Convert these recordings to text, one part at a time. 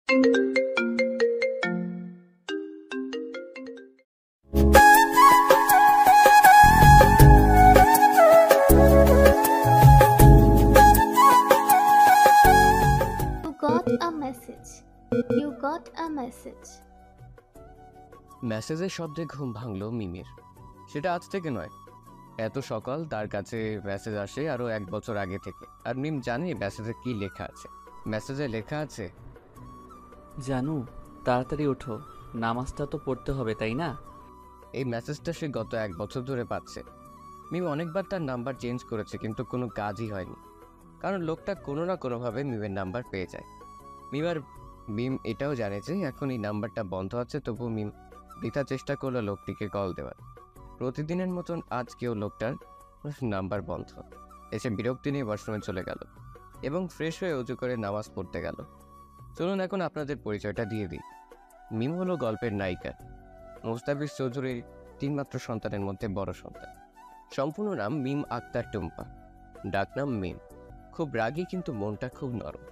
got a message. You got a message. মেসেজের শব্দে ঘুম ভাঙলো মিমির। সেটা আজ থেকে নয়, এত সকাল তার কাছে মেসেজ আসে আরো 1 বছর আগে থেকে। আর মিম জানে মেসেজে কি লেখা আছে। মেসেজে লেখা আছে, জানু তাড়াতাড়ি ওঠো, নামাজটা তো পড়তে হবে তাই না? এই মেসেজটা সে গত 1 বছর ধরে পাচ্ছে। মিম অনেকবার তার নাম্বার চেঞ্জ করেছে, কিন্তু কোনো কাজই হয়নি, কারণ লোকটা কোনো না কোনোভাবে মিমের নাম্বার পেয়ে যায়। মিম এটাও জানে যে এখন এই নাম্বারটা বন্ধ আছে, তবু মিম বৃথা চেষ্টা করলো লোকটিকে কল দেওয়ার। প্রতিদিনের মতন আজকেও লোকটার নাম্বার বন্ধ। এসে বিরক্তি নিয়ে ওয়াশরুমে চলে গেল এবং ফ্রেশ হয়ে উজু করে নামাজ পড়তে গেল। চলুন এখন আপনাদের পরিচয়টা দিয়ে দিই। মিম হলো গল্পের নায়িকা, মুস্তাফিজ চৌধুরীর 3 মাত্র সন্তানের মধ্যে বড় সন্তান। সম্পূর্ণ নাম মিম আক্তার টুম্পা, ডাকনাম মিম। খুব রাগী কিন্তু মনটা খুব নরম।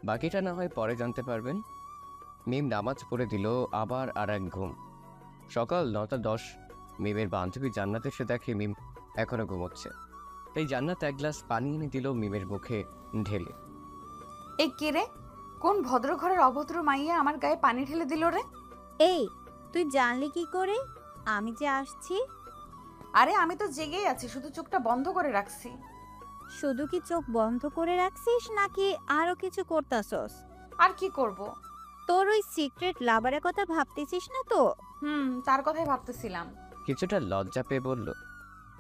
বাকিটা না হয় পরে জানতে পারবেন। মিম নামাজ পড়ে দিল, আবার আর এক ঘুম। সকাল 9:10। মিমের বান্ধবী জান্নাত এসে দেখে মিম এখনো ঘুমোচ্ছে। তাই জান্নাত 1 গ্লাস পানি এনে দিল মিমের মুখে ঢেলে। এ কে রে? কোন ভদ্র ঘরের অভদ্র মাইয়া আমার গায়ে পানি ঢেলে দিল রে? এই তুই জানলি কি করে আমি যে আসছি? আরে আমি তো জেগেই আছি, শুধু চোখটা বন্ধ করে রাখছি। শুধু কি চোখ বন্ধ করে রাখছিস নাকি আরো কিছু করতাছস? আর কি করব? তোর ওই সিক্রেট লাভারের কথা ভাবতেছিস না তো? তার কথাই ভাবতেছিলাম। কিছুটা লজ্জা পেয়ে বলল,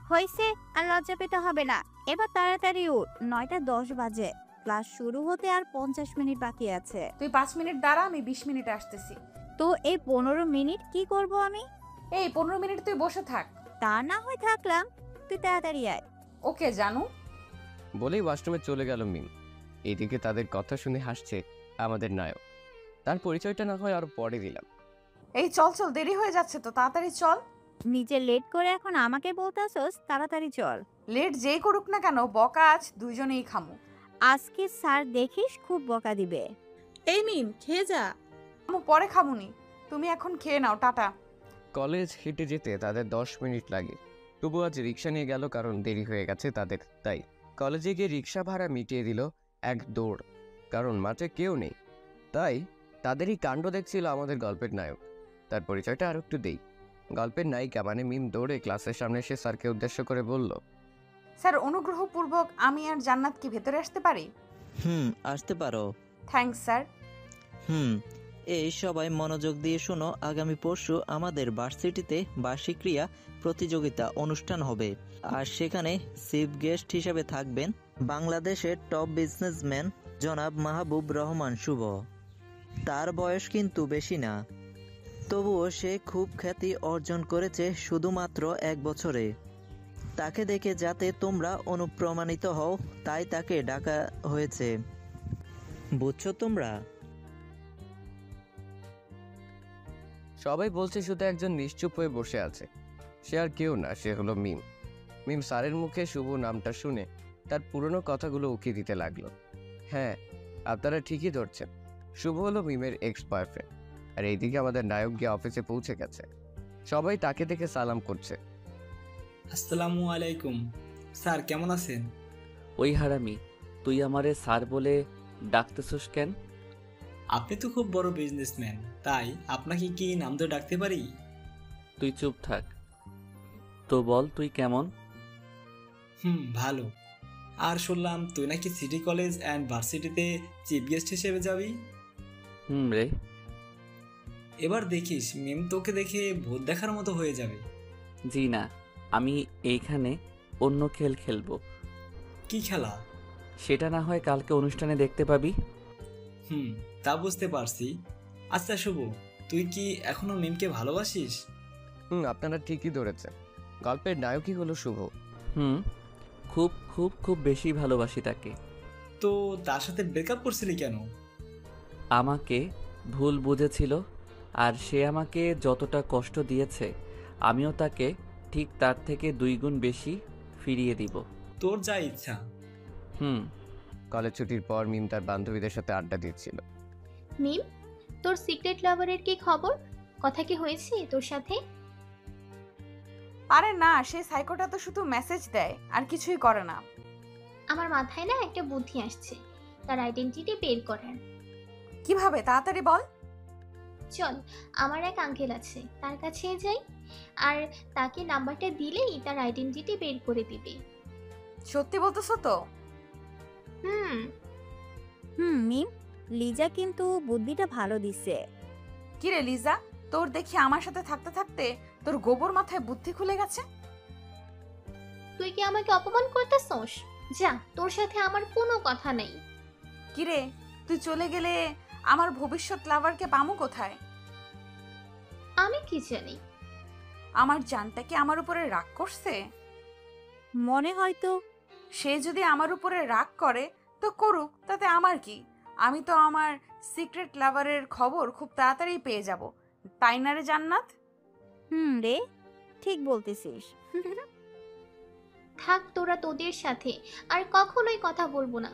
হইছে, আর লজ্জা পেতে হবে না। এবার তাড়াতাড়ি উঠ, 9:10 বাজে। ক্লাস শুরু হতে আর 50 মিনিট বাকি আছে। তুই 5 মিনিট দাঁড়া, আমি 20 মিনিটে আসতেছি। তো এই 15 মিনিট কি করব আমি? এই 15 মিনিট তুই বসে থাক। তা না হয় থাকলাম, তুই তাড়াতাড়ি আয়। ওকে জানু। বলেই ওয়াশরুমে চলে গেল মিম। এইদিকে তাদের কথা শুনে হাসছে আমাদের নায়ক। তার পরিচয়টা না হয় আরো পরে দিলাম। এই চল চল, দেরি হয়ে যাচ্ছে তো, তাড়াতাড়ি চল। নিজে লেট করে এখন আমাকে বলতাছস তাড়াতাড়ি চল। লেট যেই করুক না কেন, বকা আজ দুইজনেই খামু। আজকে স্যার দেখিস খুব বকা দিবে। এই মিম, খেয়ে যা। আমু পরে খামুনি, তুমি এখন খেয়ে নাও, টাটা। কলেজ হেঁটে যেতে তাদের 10 মিনিট লাগে। তবু আজ রিক্সা নিয়ে গেল, কারণ দেরি হয়ে গেছে তাদের। তাই কলেজে গিয়ে রিক্সা ভাড়া মিটিয়ে দিল এক দৌড়, কারণ মাঠে কেউ নেই। তাই তাদেরই কাণ্ড দেখছিল আমাদের গল্পের নায়ক। তার পরিচয়টা আর একটু দেই। গল্পের নায়িকা মানে মিম দৌড়ে ক্লাসের সামনে এসে স্যারকে উদ্দেশ্য করে বলল, স্যার অনুগ্রহপূর্বক আমি আর জান্নাত কি ভেতরে আসতে পারি? আসতে পারো। Thanks sir. এই সবাই মনোযোগ দিয়ে শোনো, আগামী পরশু আমাদের ভার্সিটিতে বার্ষিক ক্রীড়া প্রতিযোগিতা অনুষ্ঠান হবে। আর সেখানে চিফ গেস্ট হিসেবে থাকবেন বাংলাদেশের টপ বিজনেসম্যান জনাব মাহবুব রহমান শুভ। তার বয়স কিন্তু বেশি না, তবুও সে খুব খ্যাতি অর্জন করেছে শুধুমাত্র 1 বছরে। তাকে দেখে যাতে তোমরা অনুপ্রাণিত হও, তাই তাকে ডাকা হয়েছে। বুঝছো তোমরা? সবাই বলছে শুধু একজন নিশ্চুপ হয়ে বসে আছে। সে আর কেউ না, সে হলো মিম। মিম স্যারের মুখে শুভ নামটা শুনে তার পুরনো কথাগুলো উকি দিতে লাগলো। হ্যাঁ, আপনারা ঠিকই ধরছেন, শুভ হলো মিমের এক্স বয়ফ্রেন্ড। আর এইদিকে আমাদের নায়ক গিয়ে অফিসে পৌঁছে গেছে। সবাই তাকে দেখে সালাম করছে। আসসালামু আলাইকুম স্যার, কেমন আছেন? ওই হারামি, তুই আমারে স্যার বলে ডাকতেছস কেন? আপনি তো খুব বড় বিজনেসম্যান, তাই আপনাকে কি নাম ধরে ডাকতে পারি? তুই চুপ থাক। তো বল তুই কেমন? ভালো। আর শুনলাম তুই নাকি সিটি কলেজ অ্যান্ড ভার্সিটিতে চিফ গেস্ট হিসেবে যাবি। রে, এবার দেখিস মিম তোকে দেখে ভূত দেখার মতো হয়ে যাবে। জি না, আমি এইখানে অন্য খেল খেলবো। কি খেলা? সেটা না হয় কালকে অনুষ্ঠানে দেখতে পাবি। তা বুঝতে পারছি। আচ্ছা শুভ, তুই কি এখনো মিমকে ভালোবাসিস? আপনারা ঠিকই ধরেছেন, গল্পের নায়কই হলো শুভ। খুব খুব খুব বেশি ভালোবাসি তাকে। তো তার সাথে ব্রেকআপ করছিলি কেন? আমাকে ভুল বুঝেছিল, আর সে আমাকে যতটা কষ্ট দিয়েছে আমিও তাকে ঠিক তার থেকে 2 গুণ বেশি ফিরিয়ে দিব। তোর যা ইচ্ছা। কলেজ ছুটির পর মিম তার বান্ধবীদের সাথে আড্ডা দিচ্ছিল। মিম, তোর সিক্রেট লাভারের কি খবর? কথা কি হয়েছে তোর সাথে? আরে না, সেই সাইকোটা তো শুধু মেসেজ দেয় আর কিছুই করে না। আমার মাথায় না একটা বুদ্ধি আসছে, তার আইডেন্টিটি বের করার। কিভাবে, তাড়াতাড়ি বল। চল, আমার এক আঙ্কেল আছে, তার কাছে যাই, আর তাকে নাম্বারটা দিলেই তার আইডেন্টিটি বের করে দিবে। সত্যি বলতেছো তো? হুম। মিম, লিজা কিন্তু বুদ্ধিটা ভালো দিছে। কিরে লিজা, তোর দেখি আমার সাথে থাকতে থাকতে তোর গোবর মাথায় বুদ্ধি খুলে গেছে। তুই কি আমাকে অপমান করতেছস? যা, তোর সাথে আমার কোনো কথা নেই। কিরে, তুই চলে গেলে আমার ভবিষ্যৎ লাভারকে পামু কোথায়? আমি কি জানি। আমার জানটা কি আমার উপরে রাগ করছে? মনে হয় তো। সে যদি আমার উপরে রাগ করে তো করুক, তাতে আমার কি? আমি তো আমার সিক্রেট লাভারের খবর খুব তাড়াতাড়ি পেয়ে যাব, তাই না রে জান্নাত? রে, ঠিক বলতেছিস। থাক তোরা তোদের সাথে, আর কখনোই কথা বলবো না।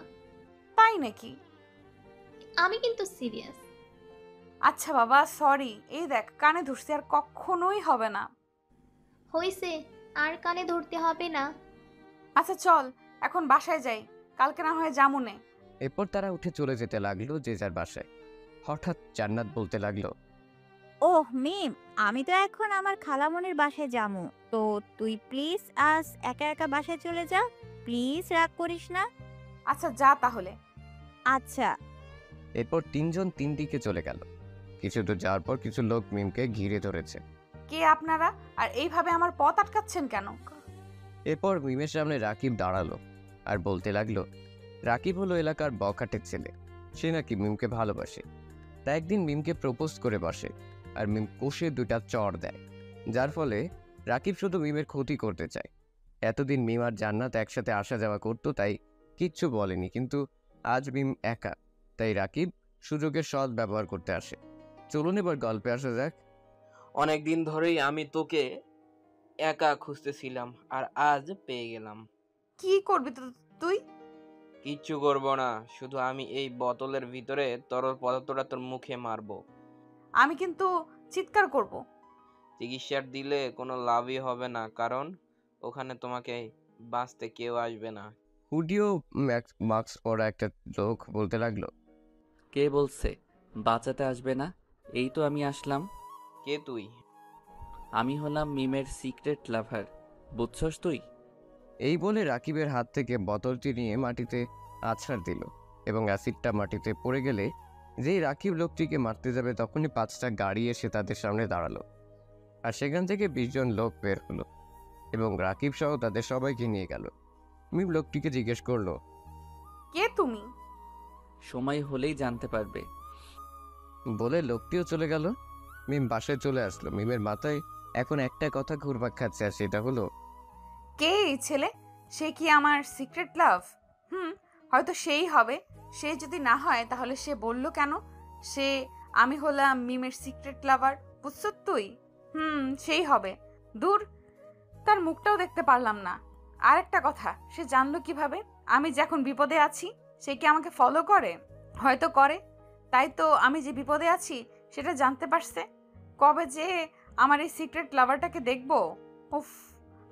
তাই নাকি? আমি কিন্তু সিরিয়াস। আচ্ছা বাবা, সরি। এই দেখ, কানে ধরছি, আর কখনোই হবে না। হইছে, আর কানে ধরতে হবে না। আচ্ছা চল, এখন বাসায় যাই, কালকে না হয় জামুনে। এরপর তারা উঠে চলে যেতে লাগলো যে যার বাসায়। হঠাৎ জান্নাত বলতে লাগলো, ওহ মিম, আমি তো এখন আমার খালামণির বাসায় যামু, তো তুই প্লিজ আজ একা একা বাসায় চলে যা, প্লিজ রাগ করিস না। আচ্ছা যা তাহলে। আচ্ছা। এরপর তিনজন তিন দিকে চলে গেল। কিছু দূর যাওয়ার পর কিছু লোক মিমকে ঘিরে ধরেছে। কে আপনারা, আর এইভাবে আমার পথ আটকাচ্ছেন কেন? এরপর মিমের সামনে রাকিব দাঁড়ালো আর বলতে লাগলো, রাকিব হলো এলাকার বখাটের ছেলে। সে নাকি মিমকে ভালোবাসে, তাই একদিন মিমকে প্রপোজ করে বসে, আর মিম কষে দুটা চড় দেয়, যার ফলে রাকিব শুধু মিমের ক্ষতি করতে চায়। এতদিন মিম আর জান্নাত একসাথে আসা যাওয়া করতো, তাই কিচ্ছু বলেনি, কিন্তু আজ মিম একা, তাই রাকিব সুযোগের সৎ ব্যবহার করতে আসে। চলুন এবার গল্পে আসা যাক। অনেক দিন ধরেই আমি তোকে একা খুঁজতেছিলাম, আর আজ পেয়ে গেলাম। কি করবি তো তুই? কিচ্ছু করব না, শুধু আমি এই বোতলের ভিতরে তরল পদার্থটা তোর মুখে মারবো। আমি কিন্তু চিৎকার করব। চিকিৎসার দিলে কোনো লাভই হবে না, কারণ ওখানে তোমাকে বাঁচতে কেউ আসবে না। হুডিও মাস্ক পরা একটা লোক বলতে লাগলো, কে বলছে বাঁচাতে আসবে না? এই তো আমি আসলাম। কে তুই? আমি হলাম মিমের সিক্রেট লাভার, বুঝছস তুই? এই বলে রাকিবের হাত থেকে বোতলটি নিয়ে মাটিতে আছাড় দিল, এবং অ্যাসিডটা মাটিতে পড়ে গেলে যেই রাকিব লোকটিকে মারতে যাবে তখনই 5টা গাড়ি এসে তাদের সামনে দাঁড়ালো, আর সেখান থেকে 20 জন লোক বের হলো এবং রাকিব সহ তাদের সবাইকে নিয়ে গেল। মিম লোকটিকে জিজ্ঞেস করলো, কে তুমি? সময় হলেই জানতে পারবে। বলে লোকটিও চলে গেল। মিম বাসায় চলে আসলো। মিমের মাথায় এখন একটা কথা ঘুরপাক খাচ্ছে, আর সেটা হলো, কে এই ছেলে? সে কি আমার সিক্রেট লাভ? হয়তো সেই হবে। সে যদি না হয় তাহলে সে বলল কেন সে আমি হলাম মিমের সিক্রেট লাভার? বুঝছ তুই? সেই হবে। দূর, তার মুখটাও দেখতে পারলাম না। আর একটা কথা, সে জানলো কিভাবে আমি যে এখন বিপদে আছি? সে কি আমাকে ফলো করে? হয়তো করে, তাই তো আমি যে বিপদে আছি সেটা জানতে পারছে। কবে যে আমার এই সিক্রেট লাভারটাকে দেখবো। উফ,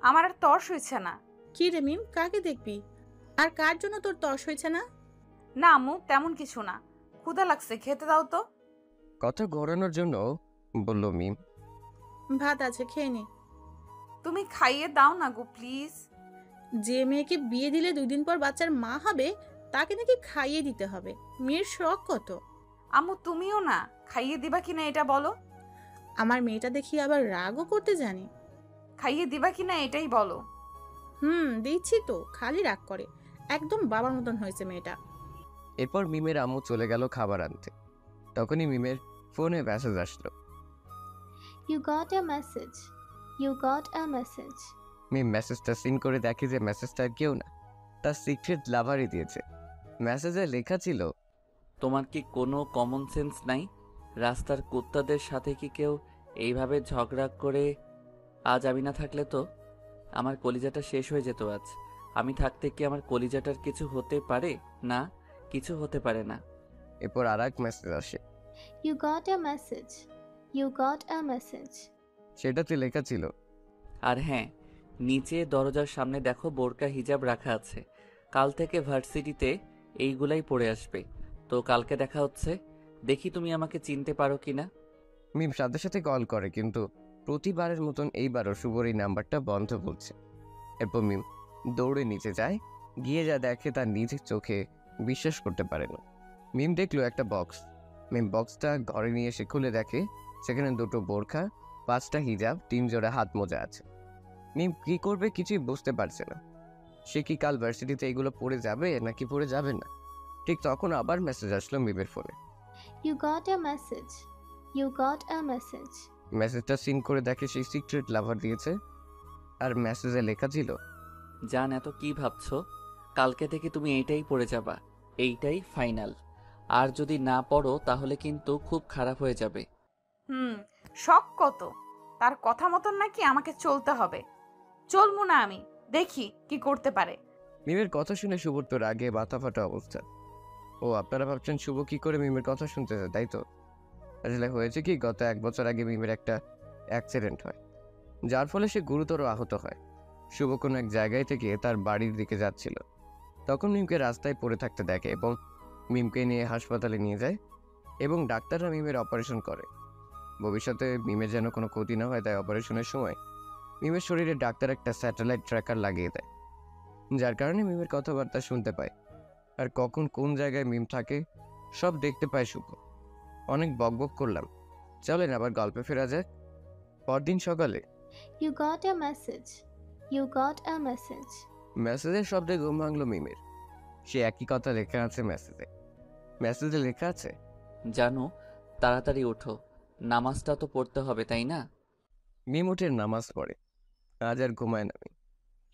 আমার আর তর্স হইছে না। কি রে মিম, কাকে দেখবি? আর কার জন্য তোর তর্স হয়েছে না? না আম্মু, তেমন কিছু না। ক্ষুধা লাগছে, খেতে দাও তো। কথা ঘোরানোর জন্য বলল মিম। ভাত আছে, খেয়ে নে। তুমি খাইয়ে দাও না গো প্লিজ। যে মেয়েকে বিয়ে দিলে 2 দিন পর বাচ্চার মা হবে, তাকে নাকি খাইয়ে দিতে হবে? মেয়ের শখ কত। আম্মু তুমিও না, খাইয়ে দিবা কিনা এটা বলো। আমার মেয়েটা দেখি আবার রাগও করতে জানি। খাইয়ে দিবা কিনা এটাই বলো। দিচ্ছি তো, খালি রাগ করে। একদম বাবার মতন হয়েছে মেয়েটা। এরপর মিমের আম্মু চলে গেল খাবার আনতে। তখনই মিমের ফোনে মেসেজ আসলো। You got a message. You got a message. মিম মেসেজটা সিন করে দেখে যে মেসেজটা কেউ না, তার সিক্রেট লাভারই দিয়েছে। মেসেজে লেখা ছিল, তোমার কি কোনো কমন সেন্স নাই? রাস্তার কুত্তাদের সাথে কি কেউ এইভাবে ঝগড়া করে? আজ আমি না থাকলে তো আমার কলিজাটা শেষ হয়ে যেত। আজ আমি থাকতে কি আমার কলিজাটার কিছু হতে পারে? না, কিছু হতে পারে না। এরপর আর এক মেসেজ আসে, You got a message. You got a message. সেটাতে লেখা ছিল, আর হ্যাঁ, নিচে দরজার সামনে দেখো বোরকা হিজাব রাখা আছে। কাল থেকে ভার্সিটিতে এইগুলাই পরে আসবে। তো কালকে দেখা হচ্ছে। দেখি তুমি আমাকে চিনতে পারো কিনা। মিম সাথে সাথে কল করে, কিন্তু প্রতিবারের মতন এইবারও শুভর এই নাম্বারটা বন্ধ বলছে। এরপর মিম দৌড়ে নিচে যায়, গিয়ে যা দেখে তার নিজের চোখে বিশ্বাস করতে পারে না। মিম দেখলো একটা বক্স। মিম বক্সটা ঘরে নিয়ে এসে খুলে দেখে সেখানে 2টো বোরখা, 5টা হিজাব, 3 জোড়া হাত মোজা আছে। মিম কি করবে কিছুই বুঝতে পারছে না। সে কি কাল ভার্সিটিতে এগুলো পরে যাবে নাকি পরে যাবে না? ঠিক তখন আবার মেসেজ আসলো মিমের ফোনে। You got a message. You got a message. মেসেজটা সিন করে দেখে সেই সিক্রেট লাভার দিয়েছে, আর মেসেজে লেখা ছিল, জান এত কি ভাবছো? কালকে থেকে তুমি এইটাই পড়ে যাবা। এইটাই ফাইনাল। আর যদি না পড়ো তাহলে কিন্তু খুব খারাপ হয়ে যাবে। শখ কত, তার কথা মতন নাকি আমাকে চলতে হবে। চলবো না আমি, দেখি কি করতে পারে। মিমের কথা শুনে শুভর তো রাগে মাথা ফাটা অবস্থা। ও আপনারা ভাবছেন শুভ কি করে মিমের কথা শুনতেছে, তাই তো? আসলে হয়েছে কি, গত 1 বছর আগে মিমের একটা অ্যাক্সিডেন্ট হয়, যার ফলে সে গুরুতর আহত হয়। শুভ কোনো এক জায়গায় থেকে তার বাড়ির দিকে যাচ্ছিল, তখন মিমকে রাস্তায় পড়ে থাকতে দেখে এবং মিমকে নিয়ে হাসপাতালে নিয়ে যায় এবং ডাক্তাররা মিমের অপারেশন করে। ভবিষ্যতে মিমের যেন কোনো ক্ষতি না হয় তাই অপারেশনের সময় মিমের শরীরে ডাক্তার একটা স্যাটেলাইট ট্র্যাকার লাগিয়ে দেয়, যার কারণে মিমের কথাবার্তা শুনতে পায় আর কখন কোন জায়গায় মিম থাকে সব দেখতে পায় শুভ। অনেক বকবক করলাম, চলেন আবার গল্পে ফেরা যাক। পরদিন সকালে You got a message. You got a message. মেসেজের শব্দে ঘুম ভাঙলো মিমের। সে একই কথা লেখা আছে মেসেজে লেখা আছে, জানো, তাড়াতাড়ি ওঠো, নামাজটা তো পড়তে হবে, তাই না? মিম উঠে নামাজ পড়ে। আজ আর ঘুমায় না।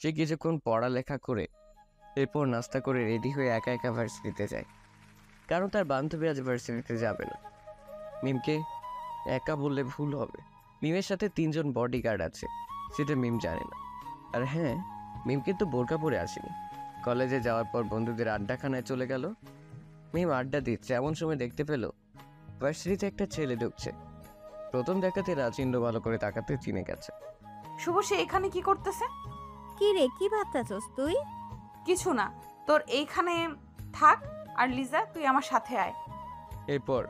সে কিছুক্ষণ পড়ালেখা করে এরপর নাস্তা করে রেডি হয়ে একা একা ভার্সিটিতে যায়, কারণ তার বান্ধবী আজ ভার্সিটিতে যাবে না। মিমকে একা বললে ভুল হবে, মিমের সাথে 3 জন বডিগার্ড আছে, সেটা মিম জানে না। আর হ্যাঁ, মিম কিন্তু বোরকা পরে আসেনি। কলেজে যাওয়ার পর বন্ধুদের আড্ডাখানায় চলে গেল। মিম আড্ডা দিচ্ছে, এমন সময় দেখতে পেল ভার্সিটিতে একটা ছেলে ঢুকছে। প্রথম দেখাতে রাজিন্দ্র ভালো করে তাকাতে চিনে গেছে। শুভ, সে এখানে কি করতেছে? কি রে, কি ভাবতাছস তুই? কিছু না, তোর এইখানে থাক। আর লিজা, তুই আমার সাথে আয়। এরপর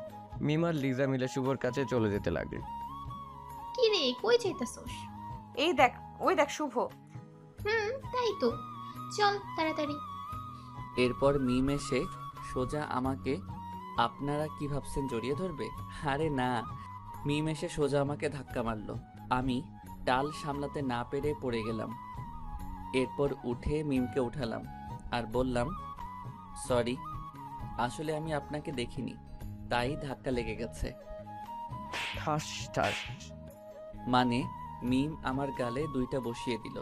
মিম আর লিজা মিলে শুভর কাছে চলে যেতে লাগলো। কি রে, কই যাইতাছস? এই দেখ, ওই দেখ শুভ। তাই তো, চল তাড়াতাড়ি। এরপর মিম এসে সোজা আমাকে, আপনারা কি ভাবছেন জড়িয়ে ধরবে? আরে না, মিম এসে সোজা আমাকে ধাক্কা মারলো। আমি টাল সামলাতে না পেরে পড়ে গেলাম। এরপর উঠে মিমকে উঠালাম আর বললাম, সরি, আসলে আমি আপনাকে দেখিনি, তাই ধাক্কা লেগে গেছে। ঠাস ঠাস। মানে মিম আমার গালে 2টা বসিয়ে দিল।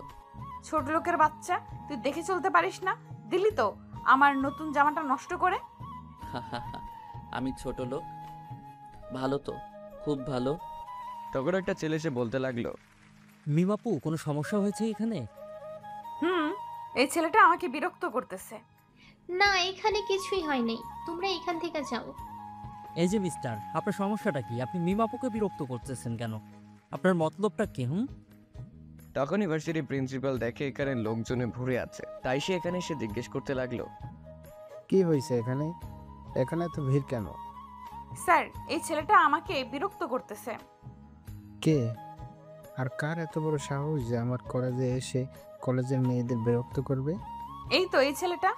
ছোট লোকের বাচ্চা, তুই দেখে চলতে পারিস না? দিলি তো আমার নতুন জামাটা নষ্ট করে। আমি ছোট লোক? ভালো তো, খুব ভালো। তখন একটা ছেলে এসে বলতে লাগলো, মিমাপু, কোনো সমস্যা হয়েছে এখানে? এই ছেলেটা আমাকে বিরক্ত করতেছে। না, এখানে কিছুই হয় নাই, তোমরা এখান থেকে যাও। এই যে মিস্টার, আপনার সমস্যাটা কি? আপনি মিমাপুকে বিরক্ত করতেছেন কেন? আপনার মতলবটা কি? তখন ইউনিভার্সিটি প্রিন্সিপাল দেখে এখানে লোকজনে ভরে আছে, তাই সে এখানে এসে জিজ্ঞেস করতে লাগলো, কি হয়েছে এখানে? এখানে তো ভিড় কেন? স্যার, এই ছেলেটা আমাকে বিরক্ত করতেছে। কে? আর কার এত বড় সাহস যে আমার কলেজে এসে কলেজের মেয়েদের বিরক্ত করবে? এই তো এই ছেলেটা।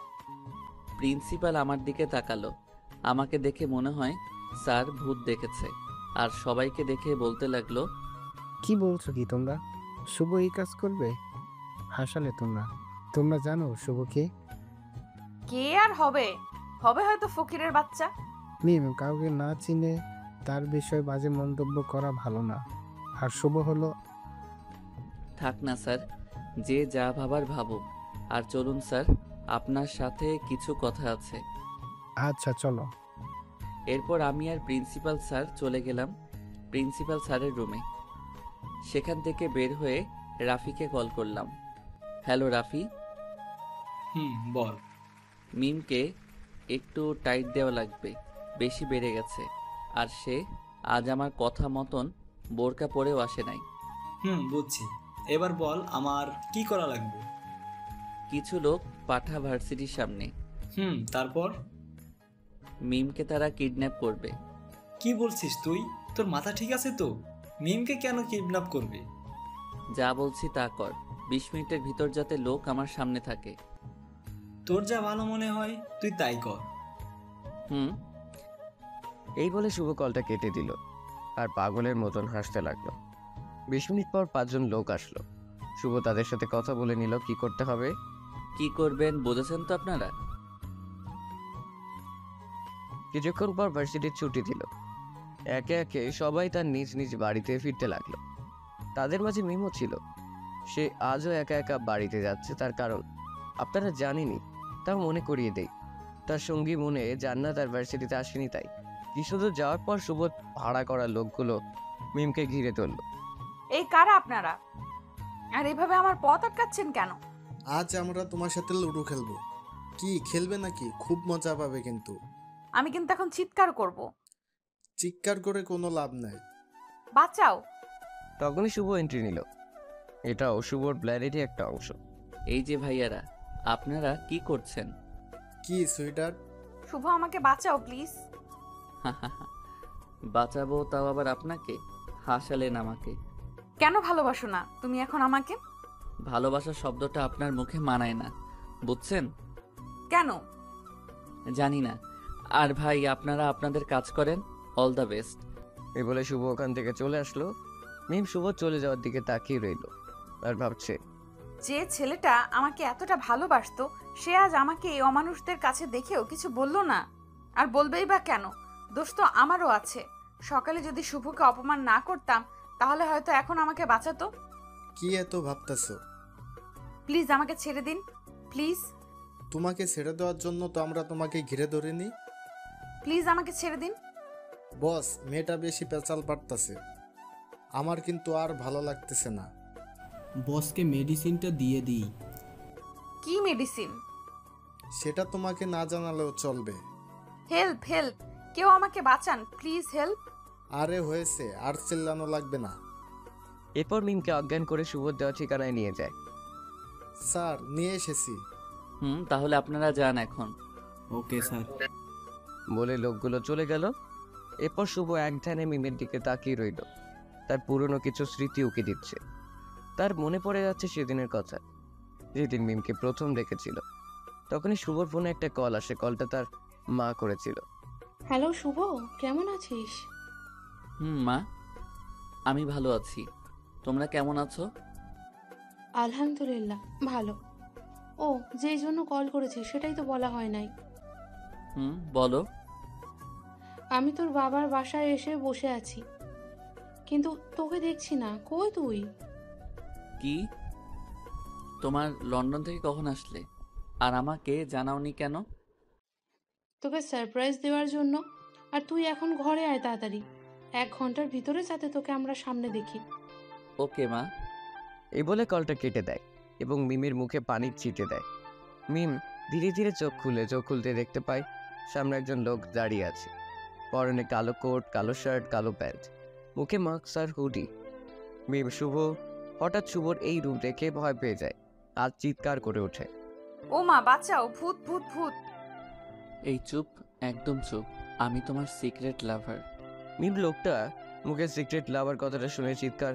প্রিন্সিপাল আমার দিকে তাকালো। আমাকে দেখে মনে হয় স্যার ভূত দেখেছে, আর সবাইকে দেখে বলতে লাগলো, কি বলছো কি তোমরা? শুভ এই কাজ করবে? হাসালে তোমরা। তোমরা জানো শুভ কে? কে আর হবে? হবে হয়তো ফকিরের বাচ্চা। মিম, কাউকে না চিনে তার বিষয়ে বাজে মন্তব্য করা ভালো না। আর শুভ হলো। থাক না স্যার, যে যা ভাবার ভাবুক। আর চলুন স্যার, আপনার সাথে কিছু কথা আছে। আচ্ছা চলো। এরপর আমি আর প্রিন্সিপাল স্যার চলে গেলাম প্রিন্সিপাল স্যারের রুমে। সেখান থেকে বের হয়ে রাফিকে কল করলাম। হ্যালো রাফি। বল। মিমকে একটু টাইট দেওয়া লাগবে, বেশি বেড়ে গেছে। আর সে আজ আমার কথা মতন বোরকা পরেও আসে নাই। বুঝছি। এবার বল আমার কি করা লাগবে। কিছু লোক পাঠা ভার্সিটির সামনে। তারপর? মিমকে তারা কিডন্যাপ করবে। কি বলছিস তুই? তোর মাথা ঠিক আছে তো? মিমকে কেন কিডন্যাপ করবে? যা বলছি তা কর। 20 মিনিটের ভিতর যাতে লোক আমার সামনে থাকে। তোর যা ভালো মনে হয় তুই তাই কর। এই বলে শুভ কলটা কেটে দিল আর পাগলের মতন হাসতে লাগলো। 20 মিনিট পর 5 জন লোক আসলো। শুভ তাদের সাথে কথা বলে নিল কি করতে হবে। কি করবেন বুঝেছেন তো আপনারা? কিছুক্ষণ পর ভার্সিটির ছুটি দিল। একে একে সবাই তার নিজ নিজ বাড়িতে ফিরতে লাগলো। তাদের মাঝে মিমও ছিল। সে আজও একা একা বাড়িতে যাচ্ছে, তার কারণ আপনারা জানেনই। তাও মনে করিয়ে দেই, তার সঙ্গী মনে জান্নাত আর ভার্সিটিতে আসেনি। তাই কিছুদূর যাওয়ার পর শুভ ভাড়া করা লোকগুলো মিমকে ঘিরে তুলল। এই কারা আপনারা? আর এভাবে আমার পথ আটকাচ্ছেন কেন? আজ আমরা তোমার সাথে লুডো খেলবো। কি খেলবে নাকি? খুব মজা পাবে কিন্তু। আমি কিন্তু এখন চিৎকার করব। চিৎকার করে কোনো লাভ নাই। বাঁচাও। তখনই শুভ এন্ট্রি নিল। এটাও শুভর প্ল্যানেরই একটা অংশ। এই যে ভাইয়ারা, আপনারা কি করছেন? কি সুইটার? শুভ আমাকে বাঁচাও প্লিজ। বাঁচাবো তাও আবার আপনাকে? হাসালেন আমাকে। কেন ভালোবাসো না তুমি এখন আমাকে? ভালোবাসা শব্দটা আপনার মুখে মানায় না, বুঝছেন? কেন? জানি না। আর ভাই, আপনারা আপনাদের কাজ করেন। All the best. এই বলে শুভ ওখান থেকে চলে আসলো। মিম শুভ চলে যাওয়ার দিকে তাকিয়ে রইল আর ভাবছে, যে ছেলেটা আমাকে এতটা ভালোবাসতো সে আজ আমাকে এই অমানুষদের কাছে দেখেও কিছু বললো না। আর বলবেই বা কেন? দোষ তো আমারও আছে। সকালে যদি শুভকে অপমান না করতাম তাহলে হয়তো এখন আমাকে বাঁচাতো। কি এত ভাবতেছো? প্লিজ আমাকে ছেড়ে দিন, প্লিজ। তোমাকে ছেড়ে দেওয়ার জন্য তো আমরা তোমাকে ঘিরে ধরিনি। প্লিজ আমাকে ছেড়ে দিন। বস, মেয়েটা বেশি পেঁচাল পারতাছে। আমার কিন্তু আর ভালো লাগতেছে না। বসকে মেডিসিনটা দিয়ে দিই। কি মেডিসিন? সেটা তোমাকে না জানালেও চলবে। হেল্প হেল্প, কেউ আমাকে বাঁচান প্লিজ, হেল্প। আরে হয়েছে, আর চিল্লানো লাগবে না। এরপর মিমকে অজ্ঞান করে শুভর দেওয়া ঠিকানায় নিয়ে যায়। স্যার, নিয়ে এসেছি। তাহলে আপনারা যান এখন। Okay sir. বলে লোকগুলো চলে গেল। এরপর শুভ এক ধ্যানে মিমের দিকে তাকিয়ে রইল। তার পুরনো কিছু স্মৃতি উকি দিচ্ছে। তার মনে পড়ে যাচ্ছে সেদিনের কথা, যেদিন মিমকে প্রথম দেখেছিল। তখনই শুভর ফোনে একটা কল আসে। কলটা তার মা করেছিল। হ্যালো শুভ, কেমন আছিস? মা, আমি ভালো আছি। তোমরা কেমন আছো? আলহামদুলিল্লাহ ভালো। ও, যেই জন্য কল করেছিস সেটাই তো বলা হয় নাই। বলো। আমি তোর বাবার বাসায় এসে বসে আছি, কিন্তু তোকে দেখছি না। কই তুই? কি? তোমার লন্ডন থেকে কখন আসলে? আর আমাকে জানাওনি কেন? তোকে সারপ্রাইজ দেওয়ার জন্য। আর তুই এখন ঘরে আয় তাড়াতাড়ি, 1 ঘন্টার ভিতরে যাতে তোকে আমরা সামনে দেখি। ওকে মা। এই বলে কলটা কেটে দেয় এবং মিমের মুখে পানি ছিটে দেয়। মিম ধীরে ধীরে চোখ খুলতে দেখতে পায় সামনে একজন লোক দাঁড়িয়ে আছে। পরনে কালো কোট, কালো শার্ট, কালো প্যান্ট, মুখে মাস্ক আর হুডি। মিম হঠাৎ শুভর এই রূপ দেখে ভয় পেয়ে যায় আর চিৎকার করে ওঠে, ও মা, বাঁচাও, ভূত ভূত ভূত। এই চুপ, একদম চুপ। আমি তোমার সিক্রেট লাভার। মিম লোকটা মুখে সিক্রেট লাভার কথাটা শুনে চিৎকার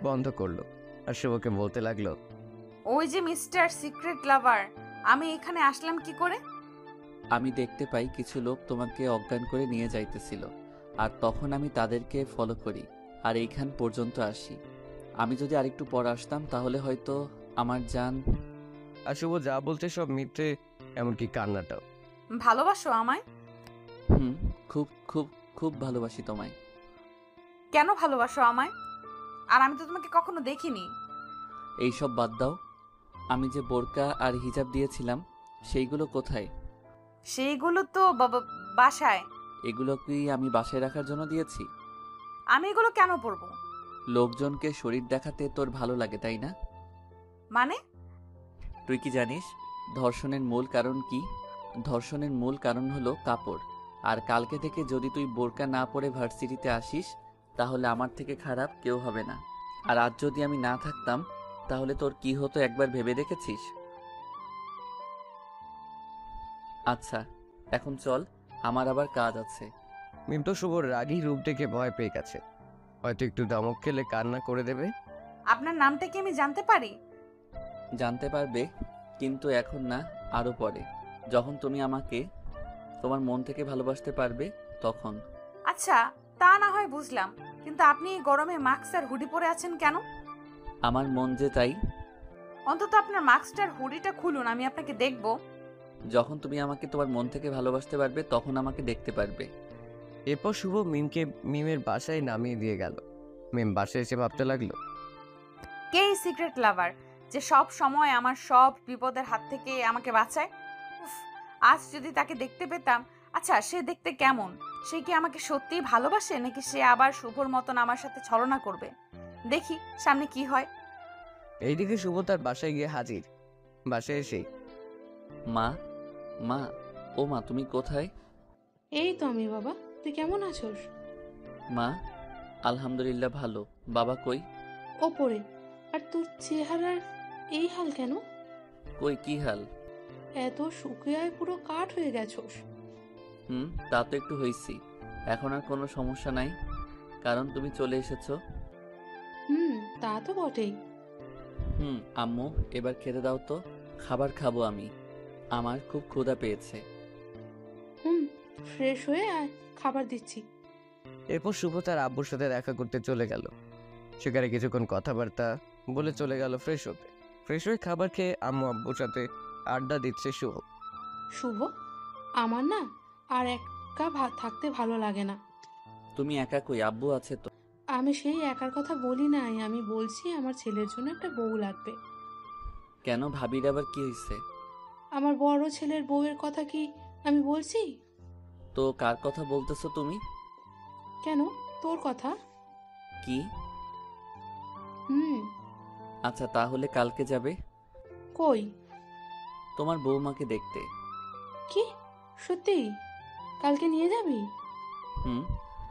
বন্ধ করলো আর শুভকে বলতে লাগলো, ওই যে মিস্টার সিক্রেট লাভার, আমি এখানে আসলাম কি করে? আমি দেখতে পাই কিছু লোক তোমাকে অজ্ঞান করে নিয়ে যাইতেছিল, আর তখন আমি তাদেরকে ফলো করি আর এইখান পর্যন্ত আসি। আমি যদি আরেকটু পর আসতাম তাহলে হয়তো আমার জান। আর শুভ যা বলছে সব মিথ্যে, এমনকি কান্নাটাও। ভালোবাসো আমায়? খুব খুব খুব ভালোবাসি তোমায়। কেন ভালোবাসো আমায়? আর আমি তো তোমাকে কখনো দেখিনি। এইসব বাদ দাও। আমি যে বোরকা আর হিজাব দিয়েছিলাম সেইগুলো কোথায়? সেইগুলো তো বাসায়। এগুলো কি আমি বাসায় রাখার জন্য দিয়েছি? আমি এগুলো কেন পরবো? লোকজনকে শরীর দেখাতে তোর ভালো লাগে, তাই না? মানে? তুই কি জানিস ধর্ষণের মূল কারণ কি? ধর্ষণের মূল কারণ হলো কাপড়। আর কালকে থেকে যদি তুই বোরকা না পরে ভার্সিটিতে আসিস তাহলে আমার থেকে খারাপ কেউ হবে না। আর আজ যদি আমি না থাকতাম তাহলে তোর কি হতো একবার ভেবে দেখেছিস? আচ্ছা এখন চল, আমার আবার কাজ আছে। মিম তো শুভর রাগী রূপ দেখে ভয় পেয়ে গেছে, হয়তো একটু ধমক খেলে কান্না করে দেবে। আপনার নামটা কি আমি জানতে পারি? জানতে পারবে, কিন্তু এখন না, আরো পরে, যখন তুমি আমাকে তোমার মন থেকে ভালোবাসতে পারবে তখন। আচ্ছা তা না হয় বুঝলাম, কিন্তু আপনি এই গরমে মাস্ক আর হুডি পরে আছেন কেন? আমার মন যে তাই। অন্তত আপনার মাস্কটা আর হুডিটা খুলুন, আমি আপনাকে দেখব। যখন তুমি আমাকে তোমার মন থেকে ভালোবাসতে পারবে তখন আমাকে দেখতে পারবে। এরপর শুভ মিমকে মিমের বাসায় নামিয়ে দিয়ে গেল। মিম বাসায় এসে ভাবতে লাগলো, কে এই সিক্রেট লাভার যে সব সময় আমার সব বিপদের হাত থেকে আমাকে বাঁচায়? উফ, আজ যদি তাকে দেখতে পেতাম। আচ্ছা সে দেখতে কেমন? সে কি আমাকে সত্যিই ভালোবাসে, নাকি সে আবার শুভর মতন আমার সাথে ছলনা করবে? দেখি সামনে কি হয়। এইদিকে শুভ তার বাসায় গিয়ে হাজির। বাসায় এসেই, মা, মা, ও মা তুমি কোথায়? এই তো আমি। বাবা তুই কেমন আছোস? মা আলহামদুলিল্লাহ ভালো। বাবা কই? ওপরে। আর তোর চেহারার এই হাল কেন? কই কি হাল? এত শুকিয়ে পুরো কাঠ হয়ে গেছোস। তা তো একটু হয়েছি, এখন আর কোনো সমস্যা নাই, কারণ তুমি চলে এসেছো। তা তো বটেই। আম্মু এবার খেতে দাও তো, খাবার খাবো আমি, আমার খুব ক্ষুধা পেয়েছে। ফ্রেশ হয়ে আয়, খাবার দিচ্ছি। এরপর শুভ তার আব্বুর সাথে দেখা করতে চলে গেল। সেখানে কিছুক্ষণ কথাবার্তা বলে চলে গেল ফ্রেশ হতে। ফ্রেশ হয়ে খাবার খেয়ে আম্মু আব্বুর সাথে আড্ডা দিচ্ছে শুভ। শুভ, আমার না আর একা থাকতে ভালো লাগে না। তুমি একা কই? আব্বু আছে তো। আমি সেই একার কথা বলি নাই, আমি বলছি আমার ছেলের জন্য একটা বউ লাগবে। কেন, ভাবির আবার কি হয়েছে? আমার বড় ছেলের বউয়ের কথা কি আমি বলছি? তো কার কথা বলতেছো তুমি? কেন, তোর কথা। কি? আচ্ছা তাহলে কালকে যাবে? কই? তোমার বৌমাকে দেখতে। কি সত্যি? কালকে নিয়ে যাবি?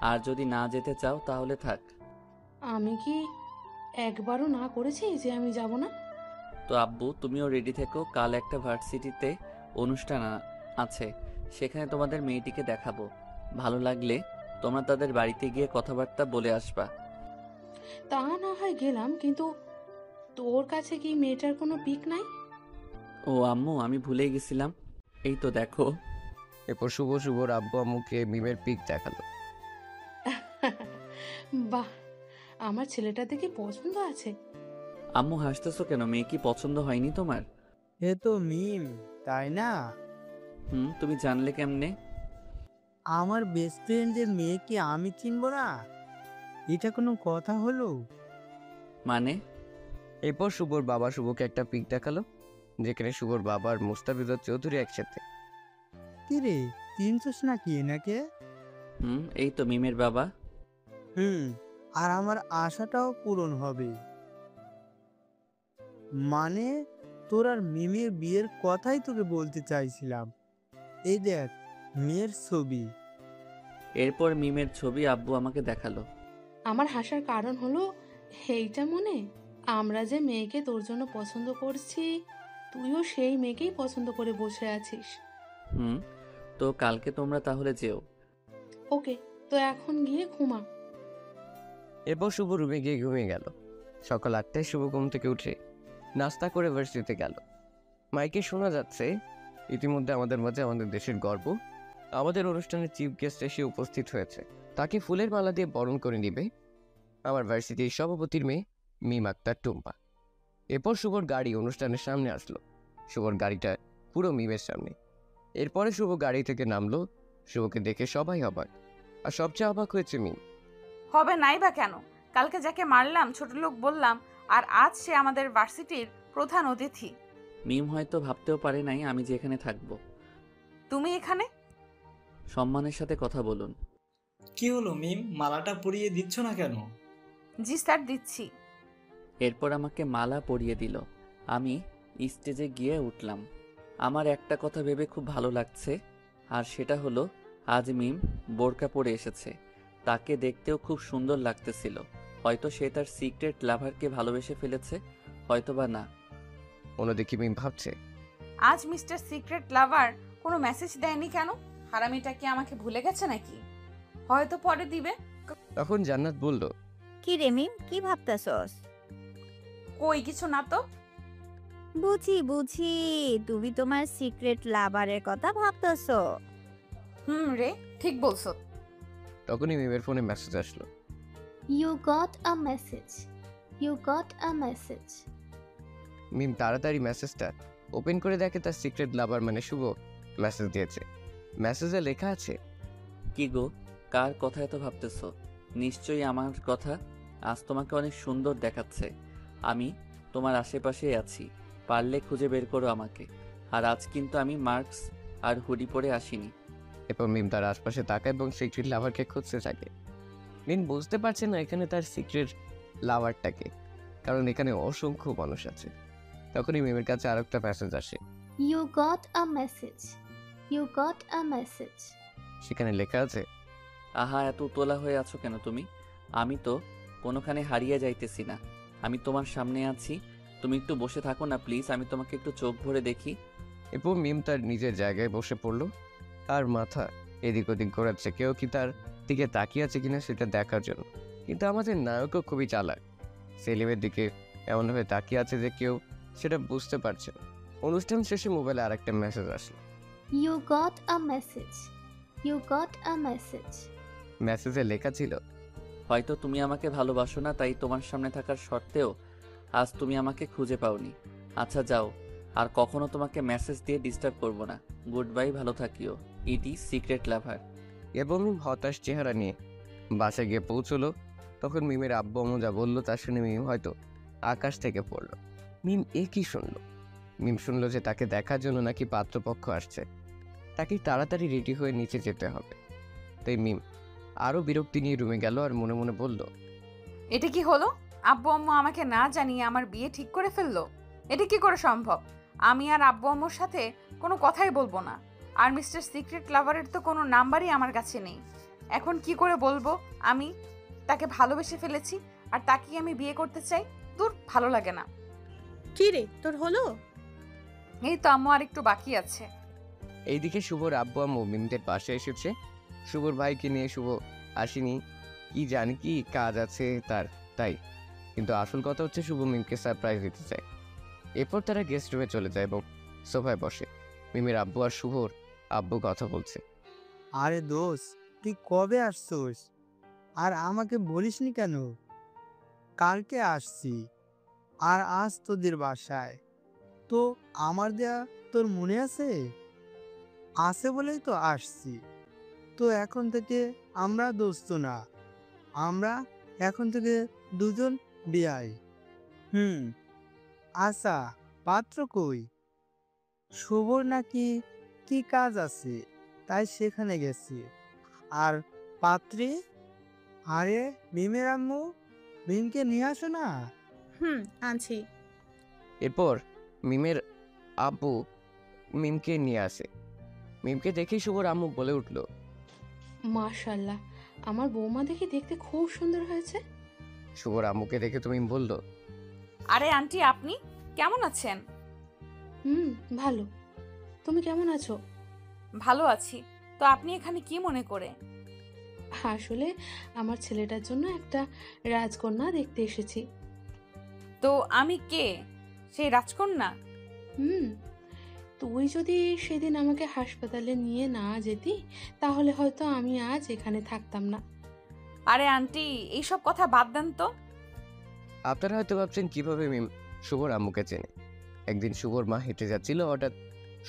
আর যদি না যেতে চাও তাহলে থাক। আমি কি একবারও না করেছি যে আমি যাব না? তো আব্বু তুমিও রেডি থেকো, কাল একটা ভার্সিটিতে অনুষ্ঠান আছে, সেখানে তোমাদের মেয়েটিকে দেখাবো, ভালো লাগলে তোমরা তাদের বাড়িতে গিয়ে কথাবার্তা বলে আসবা। তা না হয় গেলাম, কিন্তু তোর কাছে কি মেয়েটার কোনো পিক নাই? ও আম্মু আমি ভুলে গেছিলাম, এই তো দেখো। এরপর শুভর আব্বু আম্মুকে মিমের পিক দেখালো। বাহ, আমার ছেলেটা দেখে পছন্দ আছে। আম্মু হাসতেছো কেন? মেয়ে কি পছন্দ হয়নি তোমার? এ তো মিম, তাই না? তুমি জানলে কেমনে? আমার বেস্ট ফ্রেন্ডের মেয়েকে আমি চিনবো না? এটা কোনো কথা হলো? মানে? এরপর শুভর বাবা শুভকে একটা পিক দেখালো, যেখানে শুভর বাবার মুস্তাফিজুর চৌধুরী একসাথে। কি রে, চিনছিস নাকি এনাকে? এই তো মিমের বাবা। আর আমার আশাটাও পূরণ হবে। মানে তোর আর মিমের বিয়ের কথাই তোকে বলতে চাইছিলাম। এই দেখ মেয়ের ছবি। এরপর মিমের ছবি আব্বু আমাকে দেখালো। আমার হাসার কারণ হলো এইটা মনে, আমরা যে মেয়েকে তোর জন্য পছন্দ করছি, তুইও সেই মেয়েকেই পছন্দ করে বসে আছিস। তো কালকে তোমরা তাহলে যেও। ওকে, তো এখন গিয়ে ঘুমা। এরপর শুভ রুমে গিয়ে ঘুমিয়ে গেল। সকাল 8টায় শুভ ঘুম থেকে উঠে নাস্তা করে ভার্সিটিতে গেল। মাইকে শোনা যাচ্ছে, ইতিমধ্যে আমাদের মাঝে আমাদের দেশের গর্ব, আমাদের অনুষ্ঠানে চিফ গেস্ট এসে উপস্থিত হয়েছে, তাকে ফুলের মালা দিয়ে বরণ করে নিবে আমার ভার্সিটির সভাপতির মেয়ে মিম আক্তার টুম্পা। এরপর শুভর গাড়ি অনুষ্ঠানের সামনে আসলো। শুভর গাড়িটা পুরো মিমের সামনে। এরপরে শুভ গাড়ি থেকে নামলো। শুভকে দেখে সবাই অবাক, আর সবচেয়ে অবাক হয়েছে মিম। হবে নাই বা কেন? কালকে যাকে মারলাম ছোট লোক বললাম, আর আজ সে আমাদের ভার্সিটির প্রধান অতিথি। মিম হয়তো ভাবতেও পারে নাই আমি যে এখানে থাকবো। তুমি এখানে? সম্মানের সাথে কথা বলুন। কি হলো মিম, মালাটা পরিয়ে দিচ্ছ না কেন? জি স্যার, দিচ্ছি। এরপর আমাকে মালা পরিয়ে দিল। আমি স্টেজে গিয়ে উঠলাম। আমার একটা কথা ভেবে খুব ভালো লাগছে, আর সেটা হলো আজ মিম বোরকা পরে এসেছে, তাকে দেখতেও খুব সুন্দর লাগতেছিল। হয়তো সে তার সিক্রেট লাভারকে ভালোবেসে ফেলেছে, হয়তো বা না। অন্যদিকে মিম ভাবছে, আজ মিস্টার সিক্রেট লাভার কোনো মেসেজ দেয়নি কেন? হারামিটা কি আমাকে ভুলে গেছে নাকি? হয়তো পরে দিবে। তখন জান্নাত বলল, কি রে মিম, কি ভাবতাছস? কই কিছু না তো। বুঝি বুঝি, তুমি তোমার সিক্রেট লাভারের কথা ভাবতেছো। রে, ঠিক বলছো। তখনই মিমের ফোনে মেসেজ আসলো। You got a message, you got a message. Mim তাড়াতাড়ি মেসেজটা ওপেন করে দেখে তার সিক্রেট লাভার মানে শুভ মেসেজ দিয়েছে। মেসেজে লেখা আছে, কি গো, কার কথা এত ভাবতেছো? নিশ্চয়ই আমার কথা। আজ তোমাকে অনেক সুন্দর দেখাচ্ছে। আমি তোমার আশেপাশেই আছি, পারলে খুঁজে বের করো আমাকে। আর আজ কিন্তু আমি মার্কস আর হুডি পরে আসিনি। এরপর মিম তার আশপাশে তাকায় এবং সিক্রেট লাভারকে খুঁজতে থাকে। মিম বুঝতে পারছে না এখানে তার সিক্রেট লাভারটাকে, কারণ এখানে অসংখ্য মানুষ আছে। তখনই মিমের কাছে আরেকটা মেসেজ আসে। You got a message, you got a message. সেখানে লেখা আছে, আহা, এত উতলা হয়ে আছো কেন তুমি? আমি তো কোনোখানে হারিয়ে যাইতেছি না, আমি তোমার সামনে আছি। তুমি একটু বসে থাকো না প্লিজ, আমি তোমাকে একটু চোখ ভরে দেখি। এরপর মিম তার নিজের জায়গায় বসে পড়লো। তার মাথা এদিক ওদিক ঘোরাচ্ছে, কেউ কি তার দিকে তাকিয়ে আছে কিনা সেটা দেখার জন্য। কিন্তু আমাদের নায়কও খুবই চালাক, সেলিমের দিকে এমনভাবে তাকিয়ে আছে যে কেউ সেটা বুঝতে পারছে না। অনুষ্ঠান শেষে মোবাইলে আরেকটা মেসেজ আসলো। You got a message, you got a message. মেসেজে লেখা ছিল, হয়তো তুমি আমাকে ভালোবাসো না, তাই তোমার সামনে থাকার সত্ত্বেও আজ তুমি আমাকে খুঁজে পাওনি। আচ্ছা যাও, আর কখনো তোমাকে মেসেজ দিয়ে ডিস্টার্ব করব না। গুড বাই, ভালো থাকিও। ইটি সিক্রেট লাভার। এবং মিম হতাশ চেহারা নিয়ে বাসায় গিয়ে পৌঁছলো। তখন মিমের আব্বু আম্মু যা বললো তা শুনে মিম হয়তো আকাশ থেকে পড়লো। মিম একই শুনলো। মিম শুনলো যে তাকে দেখার জন্য নাকি পাত্রপক্ষ আসছে, তাকে তাড়াতাড়ি রেডি হয়ে নিচে যেতে হবে। তাই মিম আরও বিরক্তি নিয়ে রুমে গেল আর মনে মনে বলল, এটা কি হলো? আব্বু আম্মু আমাকে না জানিয়ে আমার বিয়ে ঠিক করে ফেললো। এটা কি করে সম্ভব? আমি আর আব্বু আম্মুর সাথে কোনো কথাই বলবো না। আর মিস্টার সিক্রেট লাভারের তো কোনো নাম্বারই আমার কাছে নেই। এখন কি করে বলবো আমি তাকে ভালোবেসে ফেলেছি আর তাকেই আমি বিয়ে করতে চাই? দূর, ভালো লাগে না। কি রে, তোর হলো? এই তো আম্মু, আর একটু বাকি আছে। এইদিকে শুভর আব্বু আম্মু মিমদের পাশে এসেছে। শুভর ভাইকে নিয়ে শুভ আসেনি, কি জানি কি কাজ আছে তার, তাই। কিন্তু আসল কথা হচ্ছে শুভ মিমকে সারপ্রাইজ দিতে চায়। এরপর তারা গেস্ট রুমে চলে যায় এবং সোফায় বসে। মিমের আব্বু আর শুভর আব্বু কথা বলছে। আরে দোষ, তুই কবে আসছোস? আর আমাকে বলিসনি কেন? কালকে আসছি, আর আজ তোদের বাসায়। তো আমার দেয়া তোর মনে আছে? আছে বলেই তো আসছি। তো এখন থেকে আমরা দোস্ত না, আমরা এখন থেকে দুজন বিয়াই। আচ্ছা, পাত্র কই? শুভর নাকি কি কাজ আছে, তাই সেখানে গেছি। আর পাত্রী? আরে মিমের আম্মু, মিমকে নিয়ে আসো না। আনছি। এরপর মিমের আব্বু মিমকে নিয়ে আসে। মিমকে দেখেই শুভর আম্মু বলে উঠল, মাশাল্লাহ, আমার বৌমা দেখি দেখতে খুব সুন্দর হয়েছে। শুভর আম্মুকে দেখে তুমি বলল, আরে আন্টি, আপনি কেমন আছেন? ভালো। তুমি কেমন আছো? ভালো আছি। তো আপনি এখানে কি মনে করে? আসলে আমার ছেলেটার জন্য একটা রাজকন্যা দেখতে এসেছি। তো আমি কে? সেই রাজকন্যা? তুই যদি সেদিন আমাকে হাসপাতালে নিয়ে না যেতি, তাহলে হয়তো আমি আজ এখানে থাকতাম না। আরে আন্টি, এইসব কথা বাদ দেন তো। আপনারা হয়তো ভাবছেন কিভাবে মিম শুভর আম্মুকে চেনে। একদিন শুভর মা হেঁটে যাচ্ছিল, হঠাৎ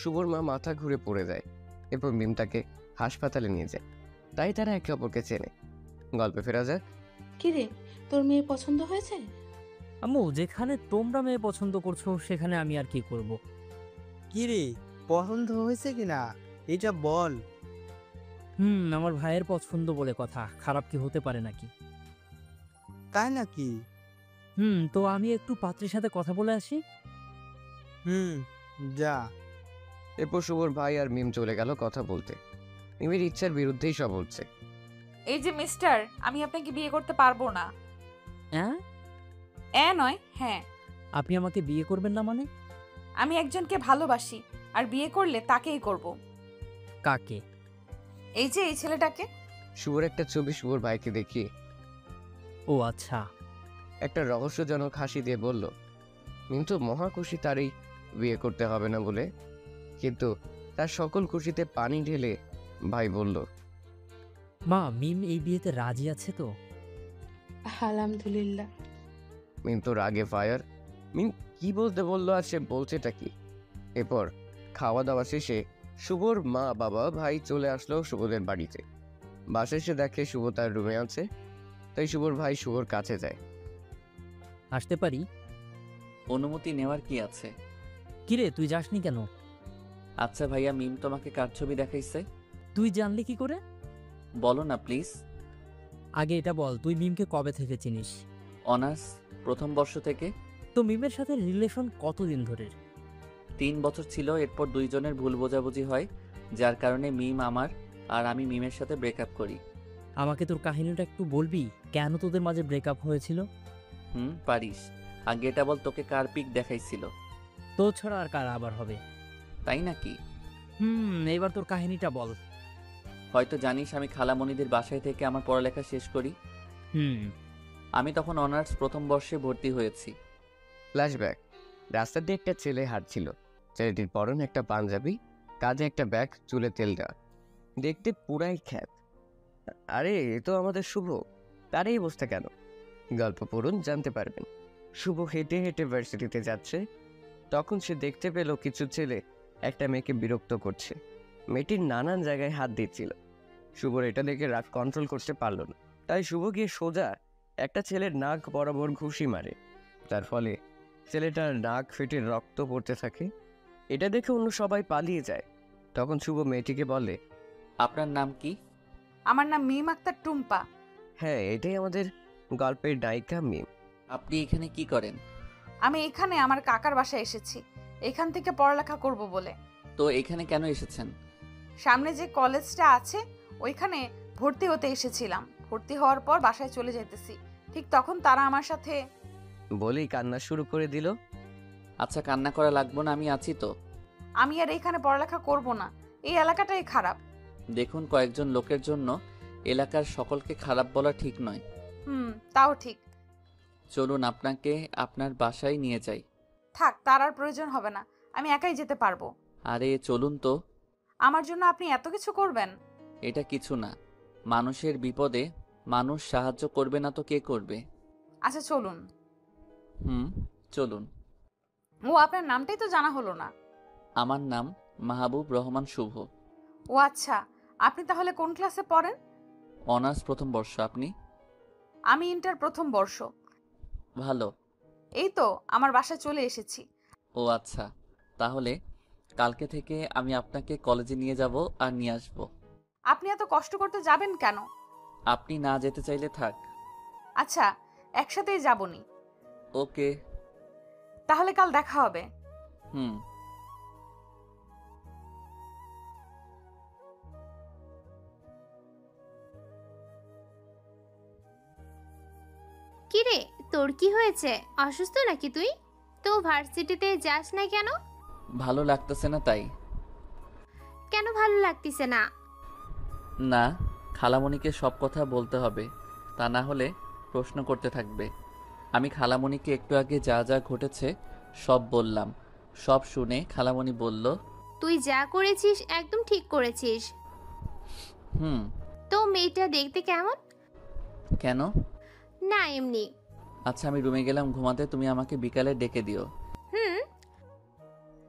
শুভর মা মাথা ঘুরে পড়ে যায়। এরপর মিম তাকে হাসপাতালে নিয়ে যায়, তাই তারা একে অপরকে চেনে। গল্পে ফেরা যাক। কিরে, তোর মেয়ে পছন্দ হয়েছে? আম্মু, যেখানে তোমরা মেয়ে পছন্দ করছো সেখানে আমি আর কি করব? কি রে, পছন্দ হয়েছে কিনা এটা বল। আমার ভাইয়ের পছন্দ বলে কথা, খারাপ কি হতে পারে নাকি? তাই নাকি? তো আমি একটু পাত্রীর সাথে কথা বলে আসি। যা। এরপর শুভর ভাই আর মিম চলে গেল কথা বলতে। মিমির ইচ্ছার বিরুদ্ধেই সব হচ্ছে। এই যে মিস্টার, আমি আপনাকে বিয়ে করতে পারবো না। হ্যাঁ, নয় হ্যাঁ। আপনি আমাকে বিয়ে করবেন না মানে? আমি একজনকে ভালোবাসি, আর বিয়ে করলে তাকেই করব। কাকে? এই যে এই ছেলেটাকে। শুভর একটা ছবি শুভর ভাইকে দেখিয়ে ও আচ্ছা। একটা রহস্যজনক হাসি দিয়ে বলল, মিম তো মহা খুশি তারই বিয়ে করতে হবে না বলে, কিন্তু তার সকল খুশিতে পানি ঢেলে ভাই বলল, মা, মিম এই বিয়েতে রাজি আছে তো? আলহামদুলিল্লাহ। মিম তো রাগে ফায়ার। মিম কি বলতে বললো আর সে বলছেটা কি? এরপর খাওয়া দাওয়া শেষে শুভর মা বাবা ভাই চলে আসলো শুভদের বাড়িতে। বাসায় এসে দেখে শুভ তার রুমে আছে, তাই শুভর ভাই শুভর কাছে যায়। আসতে পারি? অনুমতি নেওয়ার কি আছে? কিরে, তুই যাসনি কেন? আচ্ছা ভাইয়া, মিম তোমাকে কার ছবি দেখাইছে? তুই জানলি কি করে? বলো না প্লিজ। আগে এটা বল, তুই মিমকে কবে থেকে চিনিস? অনার্স প্রথম বর্ষ থেকে। তো মিমের সাথে রিলেশন কতদিন ধরে? 3 বছর ছিল, এরপর দুইজনের ভুল বোঝাবুঝি হয়, যার কারণে মিম আমার আর আমি মিমের সাথে ব্রেকআপ করি। আমাকে তোর কাহিনীটা একটু বলবি, কেন তোদের মাঝে ব্রেকআপ হয়েছিল? পারিস। আগে এটা বল, তোকে কার পিক দেখাইছিল? তোর ছাড়া আর কার আবার হবে? তাই নাকি? এবার তোর কাহিনীটা বল। হয়তো জানিস আমি খালামণিদের বাসায় থেকে আমার পড়ালেখা শেষ করি। আমি তখন অনার্স প্রথম বর্ষে ভর্তি হয়েছি। ফ্ল্যাশব্যাক। রাস্তা দিয়ে একটা ছেলে হাঁটছিল। ছেলেটির পরনে একটা পাঞ্জাবি, কাঁধে একটা ব্যাগ, চুলে তেল দেওয়া, দেখতে পুরাই খ্যাত। আরে এ তো আমাদের শুভ, তার এই অবস্থা কেন? গল্প পড়ুন, জানতে পারবেন। শুভ হেঁটে হেঁটে ভার্সিটিতে যাচ্ছে, তখন সে দেখতে পেল কিছু ছেলে একটা মেয়েকে বিরক্ত করছে। মেয়েটির নানান জায়গায় হাত দিচ্ছিল। শুভর এটা দেখে রাগ কন্ট্রোল করতে পারল না, তাই শুভ গিয়ে সোজা একটা ছেলের নাক বরাবর ঘুষি মারে। তার ফলে ছেলেটার নাক ফেটে রক্ত পড়তে থাকে। এটা দেখে অন্য সবাই পালিয়ে যায়। তখন শুভ মেয়েটিকে বলে, আপনার নাম কি? আমার নাম মিম আক্তার টুম্পা। হ্যাঁ, এটাই আমাদের গল্পের নায়িকা মিম। আপনি এখানে কি করেন? আমি এখানে আমার কাকার বাসায় এসেছি, এখান থেকে পড়ালেখা করব বলে। তো এখানে কেন এসেছেন? সামনে যে কলেজটা আছে ওইখানে ভর্তি হতে এসেছিলাম। ভর্তি হওয়ার পর বাসায় চলে যেতেছি, ঠিক তখন তারা আমার সাথে বলেই কান্না শুরু করে দিল। আচ্ছা, কান্না করা লাগবে না, আমি আছি তো। আমি আর এখানে পড়ালেখা করব না, এই এলাকাটাই খারাপ। দেখুন, কয়েকজন লোকের জন্য এলাকার সকলকে খারাপ বলা ঠিক নয়। তাও ঠিক। চলুন আপনাকে আপনার বাসায় নিয়ে যাই। থাক, তার আর প্রয়োজন হবে না, আমি একাই যেতে পারবো। আরে চলুন তো। আমার জন্য আপনি এত কিছু করবেন? এটা কিছু না, মানুষের বিপদে মানুষ সাহায্য করবে না তো কে করবে? আচ্ছা চলুন। চলুন। ও, আপনার নামটাই তো জানা হলো না। আমার নাম মাহবুব রহমান শুভ। ও আচ্ছা, আপনি তাহলে কোন ক্লাসে পড়েন? অনার্স প্রথম বর্ষ। আপনি? আমি ইন্টার প্রথম বর্ষ। ভালো। এই তো আমার বাসায় চলে এসেছি। ও আচ্ছা, তাহলে কালকে থেকে আমি আপনাকে কলেজে নিয়ে যাব আর নিয়ে আসব। আপনি এত কষ্ট করতে যাবেন কেন? আপনি না যেতে চাইলে থাক। আচ্ছা, একসাথেই যাবনি। ওকে, তাহলে কাল দেখা হবে। কিরে, তোর কি হয়েছে? অসুস্থ নাকি তুই? তো ভার্সিটিতে যাস না কেন? ভালো লাগতেছে না তাই। কেন ভালো লাগতেছে না? না, খালামণিকে সব কথা বলতে হবে, তা না হলে প্রশ্ন করতে থাকবে। আমি খালামণিকে একটু আগে যা যা ঘটেছে সব বললাম। সব শুনে খালামণি বলল, তুই যা করেছিস একদম ঠিক করেছিস। তো মেয়েটা দেখতে কেমন? কেন? না এমনি। আচ্ছা, আমি রুমে গেলাম ঘুমাতে, তুমি আমাকে বিকালে ডেকে দিও।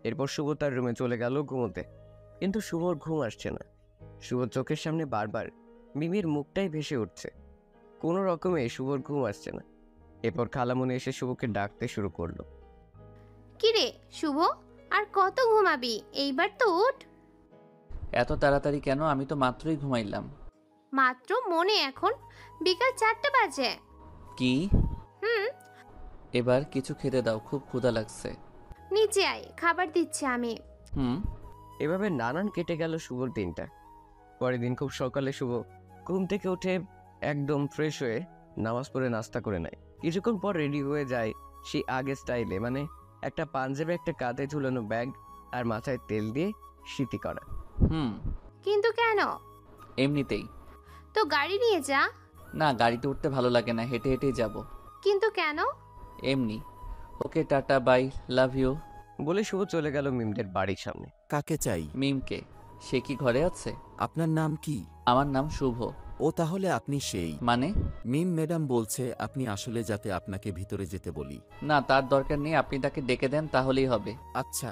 এরপর শুভ তার রুমে চলে গেল ঘুমোতে, কিন্তু শুভর ঘুম আসছে না। শুভর চোখের সামনে বারবার মিমির মুখটাই ভেসে উঠছে। কোনো রকমে শুভর ঘুম আসছে না। এরপর খালামণি এসে শুভকে ডাকতে শুরু করলো। কিরে শুভ, আর কত ঘুমাবি? এইবার তো উঠ। এত তাড়াতাড়ি কেন? আমি তো মাত্রই ঘুমাইলাম। মাত্র মনে এখন বিকাল 4টা বাজে। কি? এবার কিছু খেতে দাও, খুব ক্ষুধা লাগছে। নিচে আয়, খাবার দিচ্ছি আমি। এভাবে নানান কেটে গেল শুভর দিনটা। পরের দিন খুব সকালে শুভ ঘুম থেকে উঠে একদম ফ্রেশ হয়ে নামাজ পড়ে নাস্তা করে নেয়। কিছুক্ষণ পর রেডি হয়ে যায় সেই আগের স্টাইলে, মানে একটা পাঞ্জাবে, একটা কাঁধে ঝুলানো ব্যাগ আর মাথায় তেল দিয়ে সিটি করা। কিন্তু কেন? এমনিতেই। তো গাড়ি নিয়ে যা। না, গাড়িতে উঠতে ভালো লাগে না, হেঁটে হেঁটেই যাব। কিন্তু কেন? এমনি। ওকে, টাটা, বাই, লাভ ইউ বলে শুভ চলে গেল মিমদের বাড়ির সামনে। কাকে চাই? মিমকে। সে কি ঘরে আছে? আপনার নাম কি? আমার নাম শুভ। ও তাহলে আপনি সেই? মানে? মিম ম্যাডাম বলছে আপনি আসলে যাতে আপনাকে ভিতরে যেতে বলি। না, তার দরকার নেই, আপনি তাকে ডেকে দেন তাহলেই হবে। আচ্ছা।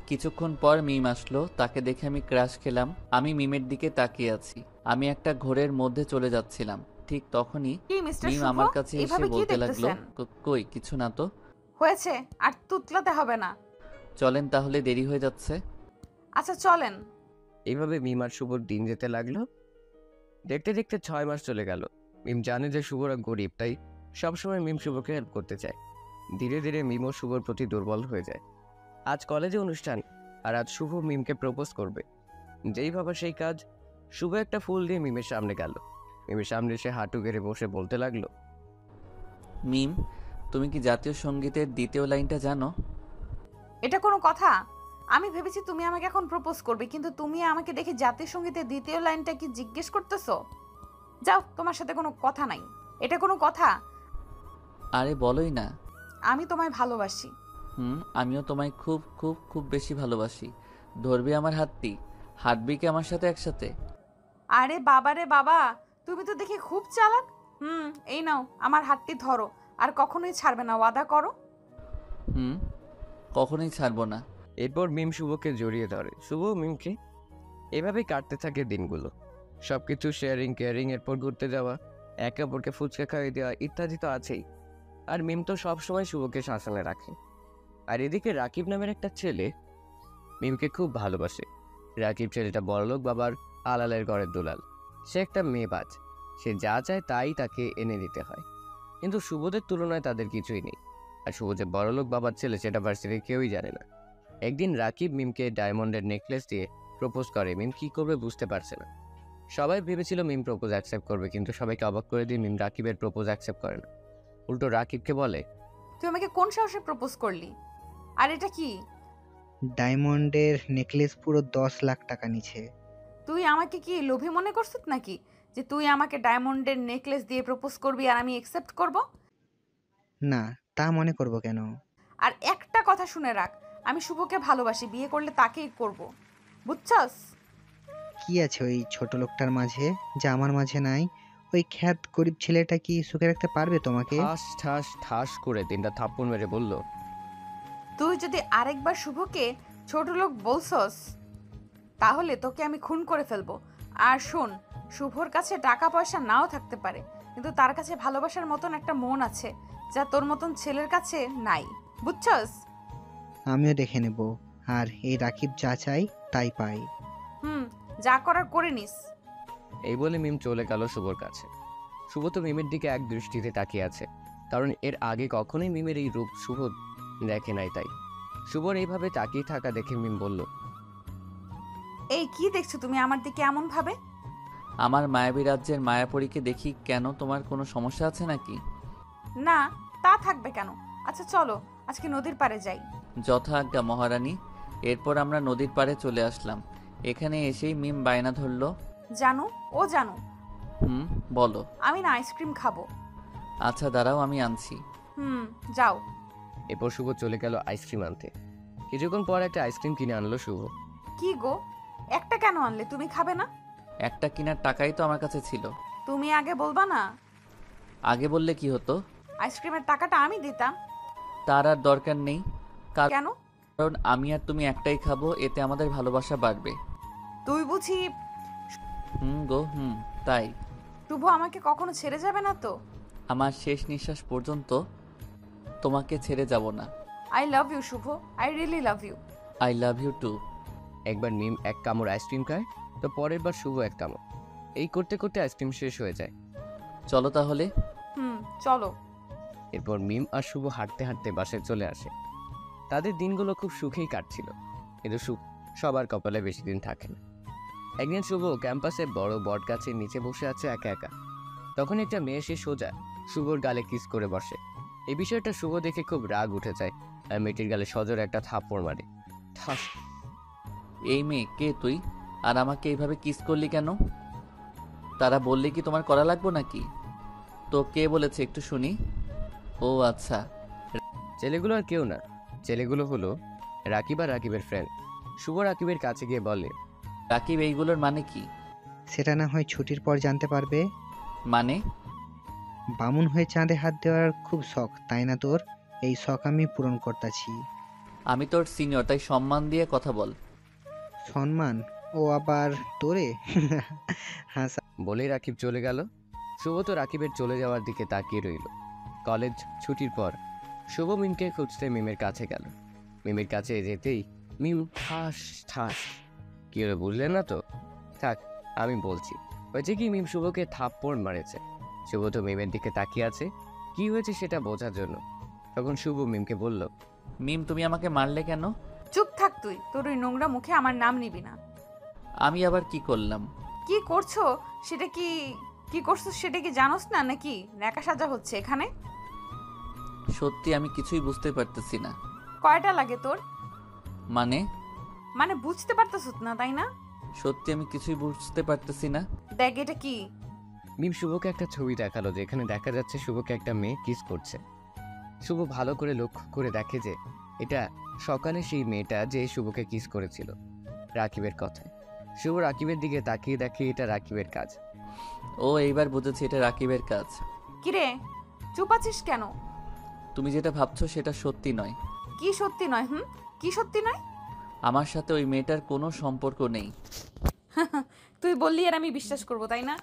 কিছুক্ষণ পর মিম আসলো, তাকে দেখে আমি ক্রাশ খেলাম। আমি মিমের দিকে তাকিয়ে আছি। আমি একটা ঘোরের মধ্যে চলে যাচ্ছিলাম, ঠিক তখনই মিম আমার কাছে এসে বলতে লাগলো, কই কিছু না তো। হয়েছে, আর তুতলাতে হবে না। চলেন তাহলে, দেরি হয়ে যাচ্ছে। আচ্ছা চলেন। এইভাবে মিম আর শুভর দিন যেতে লাগলো। দেখতে দেখতে 6 মাস চলে গেল। মিম জানে যে শুভরা গরিব, তাই সবসময় মিম শুভকে হেল্প করতে চায়। ধীরে ধীরে মিমও শুভর প্রতি দুর্বল হয়ে যায়। আজ কলেজে অনুষ্ঠান, আর আজ শুভ মিমকে প্রপোজ করবে। যেই ভাবা সেই কাজ। শুভ একটা ফুল দিয়ে মিমের সামনে গেল। মিমের সামনে এসে হাঁটু গেড়ে বসে বলতে লাগলো, মিম, তুমি কি জাতীয় সঙ্গীতের দ্বিতীয় লাইনটা জানো? এটা কোনো কথা? আমি ভেবেছি তুমি আমাকে এখন প্রপোজ করবে, কিন্তু তুমি আমাকে দেখে জাতীয় সঙ্গীতের দ্বিতীয় লাইনটা কি জিজ্ঞেস করতেছো? যাও, তোমার সাথে কোনো কথা নাই। এটা কোনো কথা? আরে বলোই না। আমি তোমায় ভালোবাসি। আমিও তোমায় খুব খুব খুব বেশি ভালোবাসি। ধরবি আমার হাতটি? হাঁটবি কি আমার সাথে একসাথে? আরে বাবা রে বাবা, তুমি তো দেখি খুব চালাক। এই নাও, আমার হাতটি ধরো, আর কখনোই ছাড়বে না, ওয়াদা করো। কখনোই ছাড়বো না। এরপর মিম শুভকে জড়িয়ে ধরে, শুভ মিমকে। এভাবেই কাটতে থাকে দিনগুলো। সবকিছু শেয়ারিং কেয়ারিং, এরপর ঘুরতে যাওয়া, একে অপরকে ফুচকা খাইয়ে দেওয়া ইত্যাদি তো আছেই। আর মিম তো সবসময় শুভকে শাসনে রাখে। আর এদিকে রাকিব নামের একটা ছেলে মিমকে খুব ভালোবাসে। রাকিব ছেলেটা বড়লোক বাবার আলালের ঘরের দুলাল। সে একটা মেয়েবাজ। সে যা চায় তাই তাকে এনে দিতে হয়। কিন্তু শুভদের তুলনায় তাদের কিছুই নেই। আর শুভ যে বড়লোক বাবার ছেলে সেটা ভার্সিটির কেউই জানে না। একদিন রাকিব মিমকে ডায়মন্ডের নেকলেস দিয়ে প্রপোজ করে। মিম কি করবে বুঝতে পারছে না। সবাই ভেবেছিল মিম প্রপোজ অ্যাকসেপ্ট করবে, কিন্তু সবাইকে অবাক করে দিয়ে মিম রাকিবের প্রপোজ অ্যাকসেপ্ট করে না। উল্টো রাকিবকে বলে, তুই আমাকে কোন সাহসে প্রপোজ করলি? আর এটা কি? ডায়মন্ডের নেকলেস পুরো 10 লাখ টাকা নিছে। তুই আমাকে কি লোভী মনে করছিস নাকি, যে তুই আমাকে ডায়মন্ডের নেকলেস দিয়ে প্রপোজ করবি আর আমি অ্যাকসেপ্ট করব? না, তা মনে করব কেন? আর একটা কথা শুনে রাখ, আমি শুভকে ভালোবাসি, বিয়ে করলে তাকেই করব, বুঝছস? কি আছে ওই ছোট লোকটার মাঝে যা আমার মাঝে নাই? ওই খ্যাত গরিব ছেলেটা কি সুখে রাখতে পারবে তোমাকে? ঠাস ঠাস ঠাস করে 3টা থাপ্পড় মেরে বলল, তুই যদি আরেকবার শুভকে ছোট লোক বলছস তাহলে তোকে আমি খুন করে ফেলবো। আর শোন, শুভর কাছে টাকা পয়সা নাও থাকতে পারে, কিন্তু তার কাছে ভালোবাসার মতন একটা মন আছে, যা তোর মতন ছেলের কাছে নাই, বুঝছস? আমিও দেখে নেব, আর এই রাকিব যা চাই তাই পাই। যা করার করে নিস। এই বলে মিম চলে গেল শুভর কাছে। শুভ তো মিমের দিকে এক দৃষ্টিতে তাকিয়ে আছে, কারণ এর আগে কখনোই মিমের এই রূপ শুভ দেখে নাই। তাই শুভর এইভাবে তাকিয়ে থাকা দেখে মিম বলল, এই কি দেখছো তুমি আমার দিকে এমন ভাবে? আমার মায়াবী রাজ্যের মায়াপরীকে দেখি কেন? তোমার কোনো সমস্যা আছে নাকি? না, তা থাকবে কেন? আচ্ছা চলো আজকে নদীর পাড়ে যাই। যথা আজ্ঞা মহারানী। এরপর আমরা নদীর পাড়ে চলে আসলাম। এখানে এসেই মিম বায়না ধরলো, জানো ও জানো। বলো। আমি না আইসক্রিম খাবো। আচ্ছা দাঁড়াও, আমি আনছি। যাও। এরপর শুভ চলে গেল আইসক্রিম আনতে। কিছুক্ষণ পর একটা আইসক্রিম কিনে আনলো শুভ। কি গো, একটা কেন আনলে? তুমি খাবে না? একটা কেনার টাকাই তো আমার কাছে ছিল। তুমি আগে বলবা না? আগে বললে কি হতো? আইসক্রিমের টাকাটা আমি দিতাম। তার আর দরকার নেই। কেন? কারণ আমি আর তুমি একটাই খাবো, এতে আমাদের ভালোবাসা বাড়বে। তুই বুঝি? তাই। শুভ আমাকে কখনো ছেড়ে যাবে না তো? আমার শেষ নিঃশ্বাস পর্যন্ত তোমাকে ছেড়ে যাব না। I love you Shubho, I really love you. I love you too. একবার মিম এক কামড় আইসক্রিম খায়, তো পরের বার শুভ এক কামড়। এই করতে করতে আইসক্রিম শেষ হয়ে যায়। চলো তাহলে। চলো। এরপর মিম আর শুভ হাঁটতে হাঁটতে বাসায় চলে আসে। তাদের দিনগুলো খুব সুখেই কাটছিল, কিন্তু সুখ সবার কপালে বেশি দিন থাকে না। একদিন শুভ ক্যাম্পাসে বড় বট গাছের নিচে বসে আছে একা একা। তখন একটা মেয়ে এসে সোজা শুভর গালে কিস করে বসে। এই বিষয়টা শুভ দেখে খুব রাগ উঠে যায় আর মেয়েটির গালে সজোরে একটা থাপ্পড় মারে। ঠাস। এই মেয়ে কে তুই? আর আমাকে এইভাবে কিস করলি কেন? তারা বললে কি তোমার করা লাগবো নাকি? তো কে বলেছে একটু শুনি। ও আচ্ছা। ছেলেগুলো আর কেউ না, ছেলেগুলো হলো রাকিব আর রাকিবের ফ্রেন্ড। শুভ রাকিবের কাছে গিয়ে বলে, রাকিব এইগুলোর মানে কি? সেটা না হয় ছুটির পর জানতে পারবে। মানে? বামুন হয়ে চাঁদে হাত দেওয়ার খুব শখ, তাই না তোর? এই শখ আমি পূরণ করতেছি। আমি তোর সিনিয়র, তাই সম্মান দিয়ে কথা বল। সম্মান? ও আবার তোরে? হাসা। বলেই রাকিব চলে গেল। শুভ তো রাকিবের চলে যাওয়ার দিকে তাকিয়ে রইল। কলেজ ছুটির পর শুভ মিমকে খুঁজতে মিমের কাছে গেল। মিমের কাছে যেতেই মিম ঠাস ঠাস। কি হলো বুঝলেন না তো? থাক আমি বলছি। হয়েছে কি, মিম শুভকে থাপ্পড় মারেছে। শুভ তো মিমের দিকে তাকিয়ে আছে কি হয়েছে সেটা বোঝার জন্য। তখন শুভ মিমকে বলল, মিম তুমি আমাকে মারলে কেন? চুপ থাক তুই, তোর ওই নোংরা মুখে আমার নাম নিবি না। আমি আবার কি করলাম? কি করছো সেটা কি করছো সেটা কি জানোস না নাকি? ন্যাকা সাজা হচ্ছে এখানে। সত্যি আমি কিছুই বুঝতে পারতেছি না। কয়টা লাগে তোর? মানে বুঝতে পারতেছ না তাই না? সত্যি আমি কিছুই বুঝতে পারতেছি না। দেখ এটা কি। মিম শুভকে একটা ছবি দেখালো যেখানে দেখা যাচ্ছে শুভকে একটা মেয়ে কিস করছে। শুভ ভালো করে লক্ষ্য করে দেখে যে এটা সকালে সেই মেয়েটা যে শুভকে কিস করেছিল রাকিবের কথায়। শুভ রাকিবের দিকে তাকিয়ে দেখে এটা রাকিবের কাজ। ও এইবার বুঝেছি এটা রাকিবের কাজ। কিরে চুপ আছিস কেন? তুমি যেটা ভাবছো সেটা সত্যি নয়। কি সত্যি নয়? কি সত্যি নয়? আমার সাথে ওই মেয়েটার কোনো সম্পর্ক নেই। তুই বললি আর আমি বিশ্বাস করব তাই না?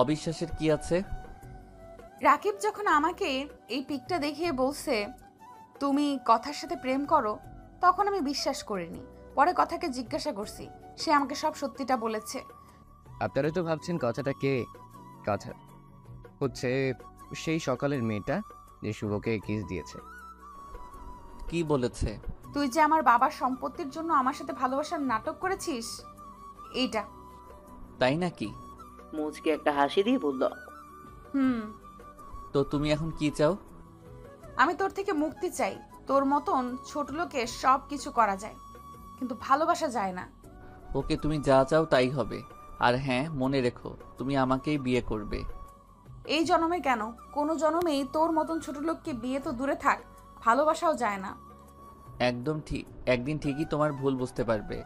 অবিশ্বাসের কি আছে? রাকিব যখন আমাকে এই পিকটা দেখিয়ে বলছে তুমি কথার সাথে প্রেম করো, তখন আমি বিশ্বাস করিনি। পরে কথাকে জিজ্ঞাসা করছি, সে আমাকে সব সত্যিটা বলেছে। আপনারা তো ভাবছেন কথাটা কে? কথা হচ্ছে সেই সকালের মেয়েটা যে শুভকে কিস দিয়েছে। কি বলেছে? তুই যে আমার বাবার সম্পত্তির জন্য আমার সাথে ভালোবাসার নাটক করেছিস এইটা। তাই নাকি? মুচকে একটা হাসি দিয়ে বলল, তো তুমি এখন কি চাও? আমি তোর থেকে মুক্তি চাই। তোর মতন ছোট লোকের সব কিছু করা যায়, কিন্তু ভালোবাসা যায় না। ওকে, তুমি যা চাও তাই হবে। আর হ্যাঁ, মনে রেখো তুমি আমাকেই বিয়ে করবে। এই জন্মে কেন, কোনো জন্মেই তোর মতন ছোট লোককে বিয়ে তো দূরে থাক, ভালোবাসাও যায় না। একদম ঠিক, একদিন ঠিকই তোমার ভুল বুঝতে পারবে।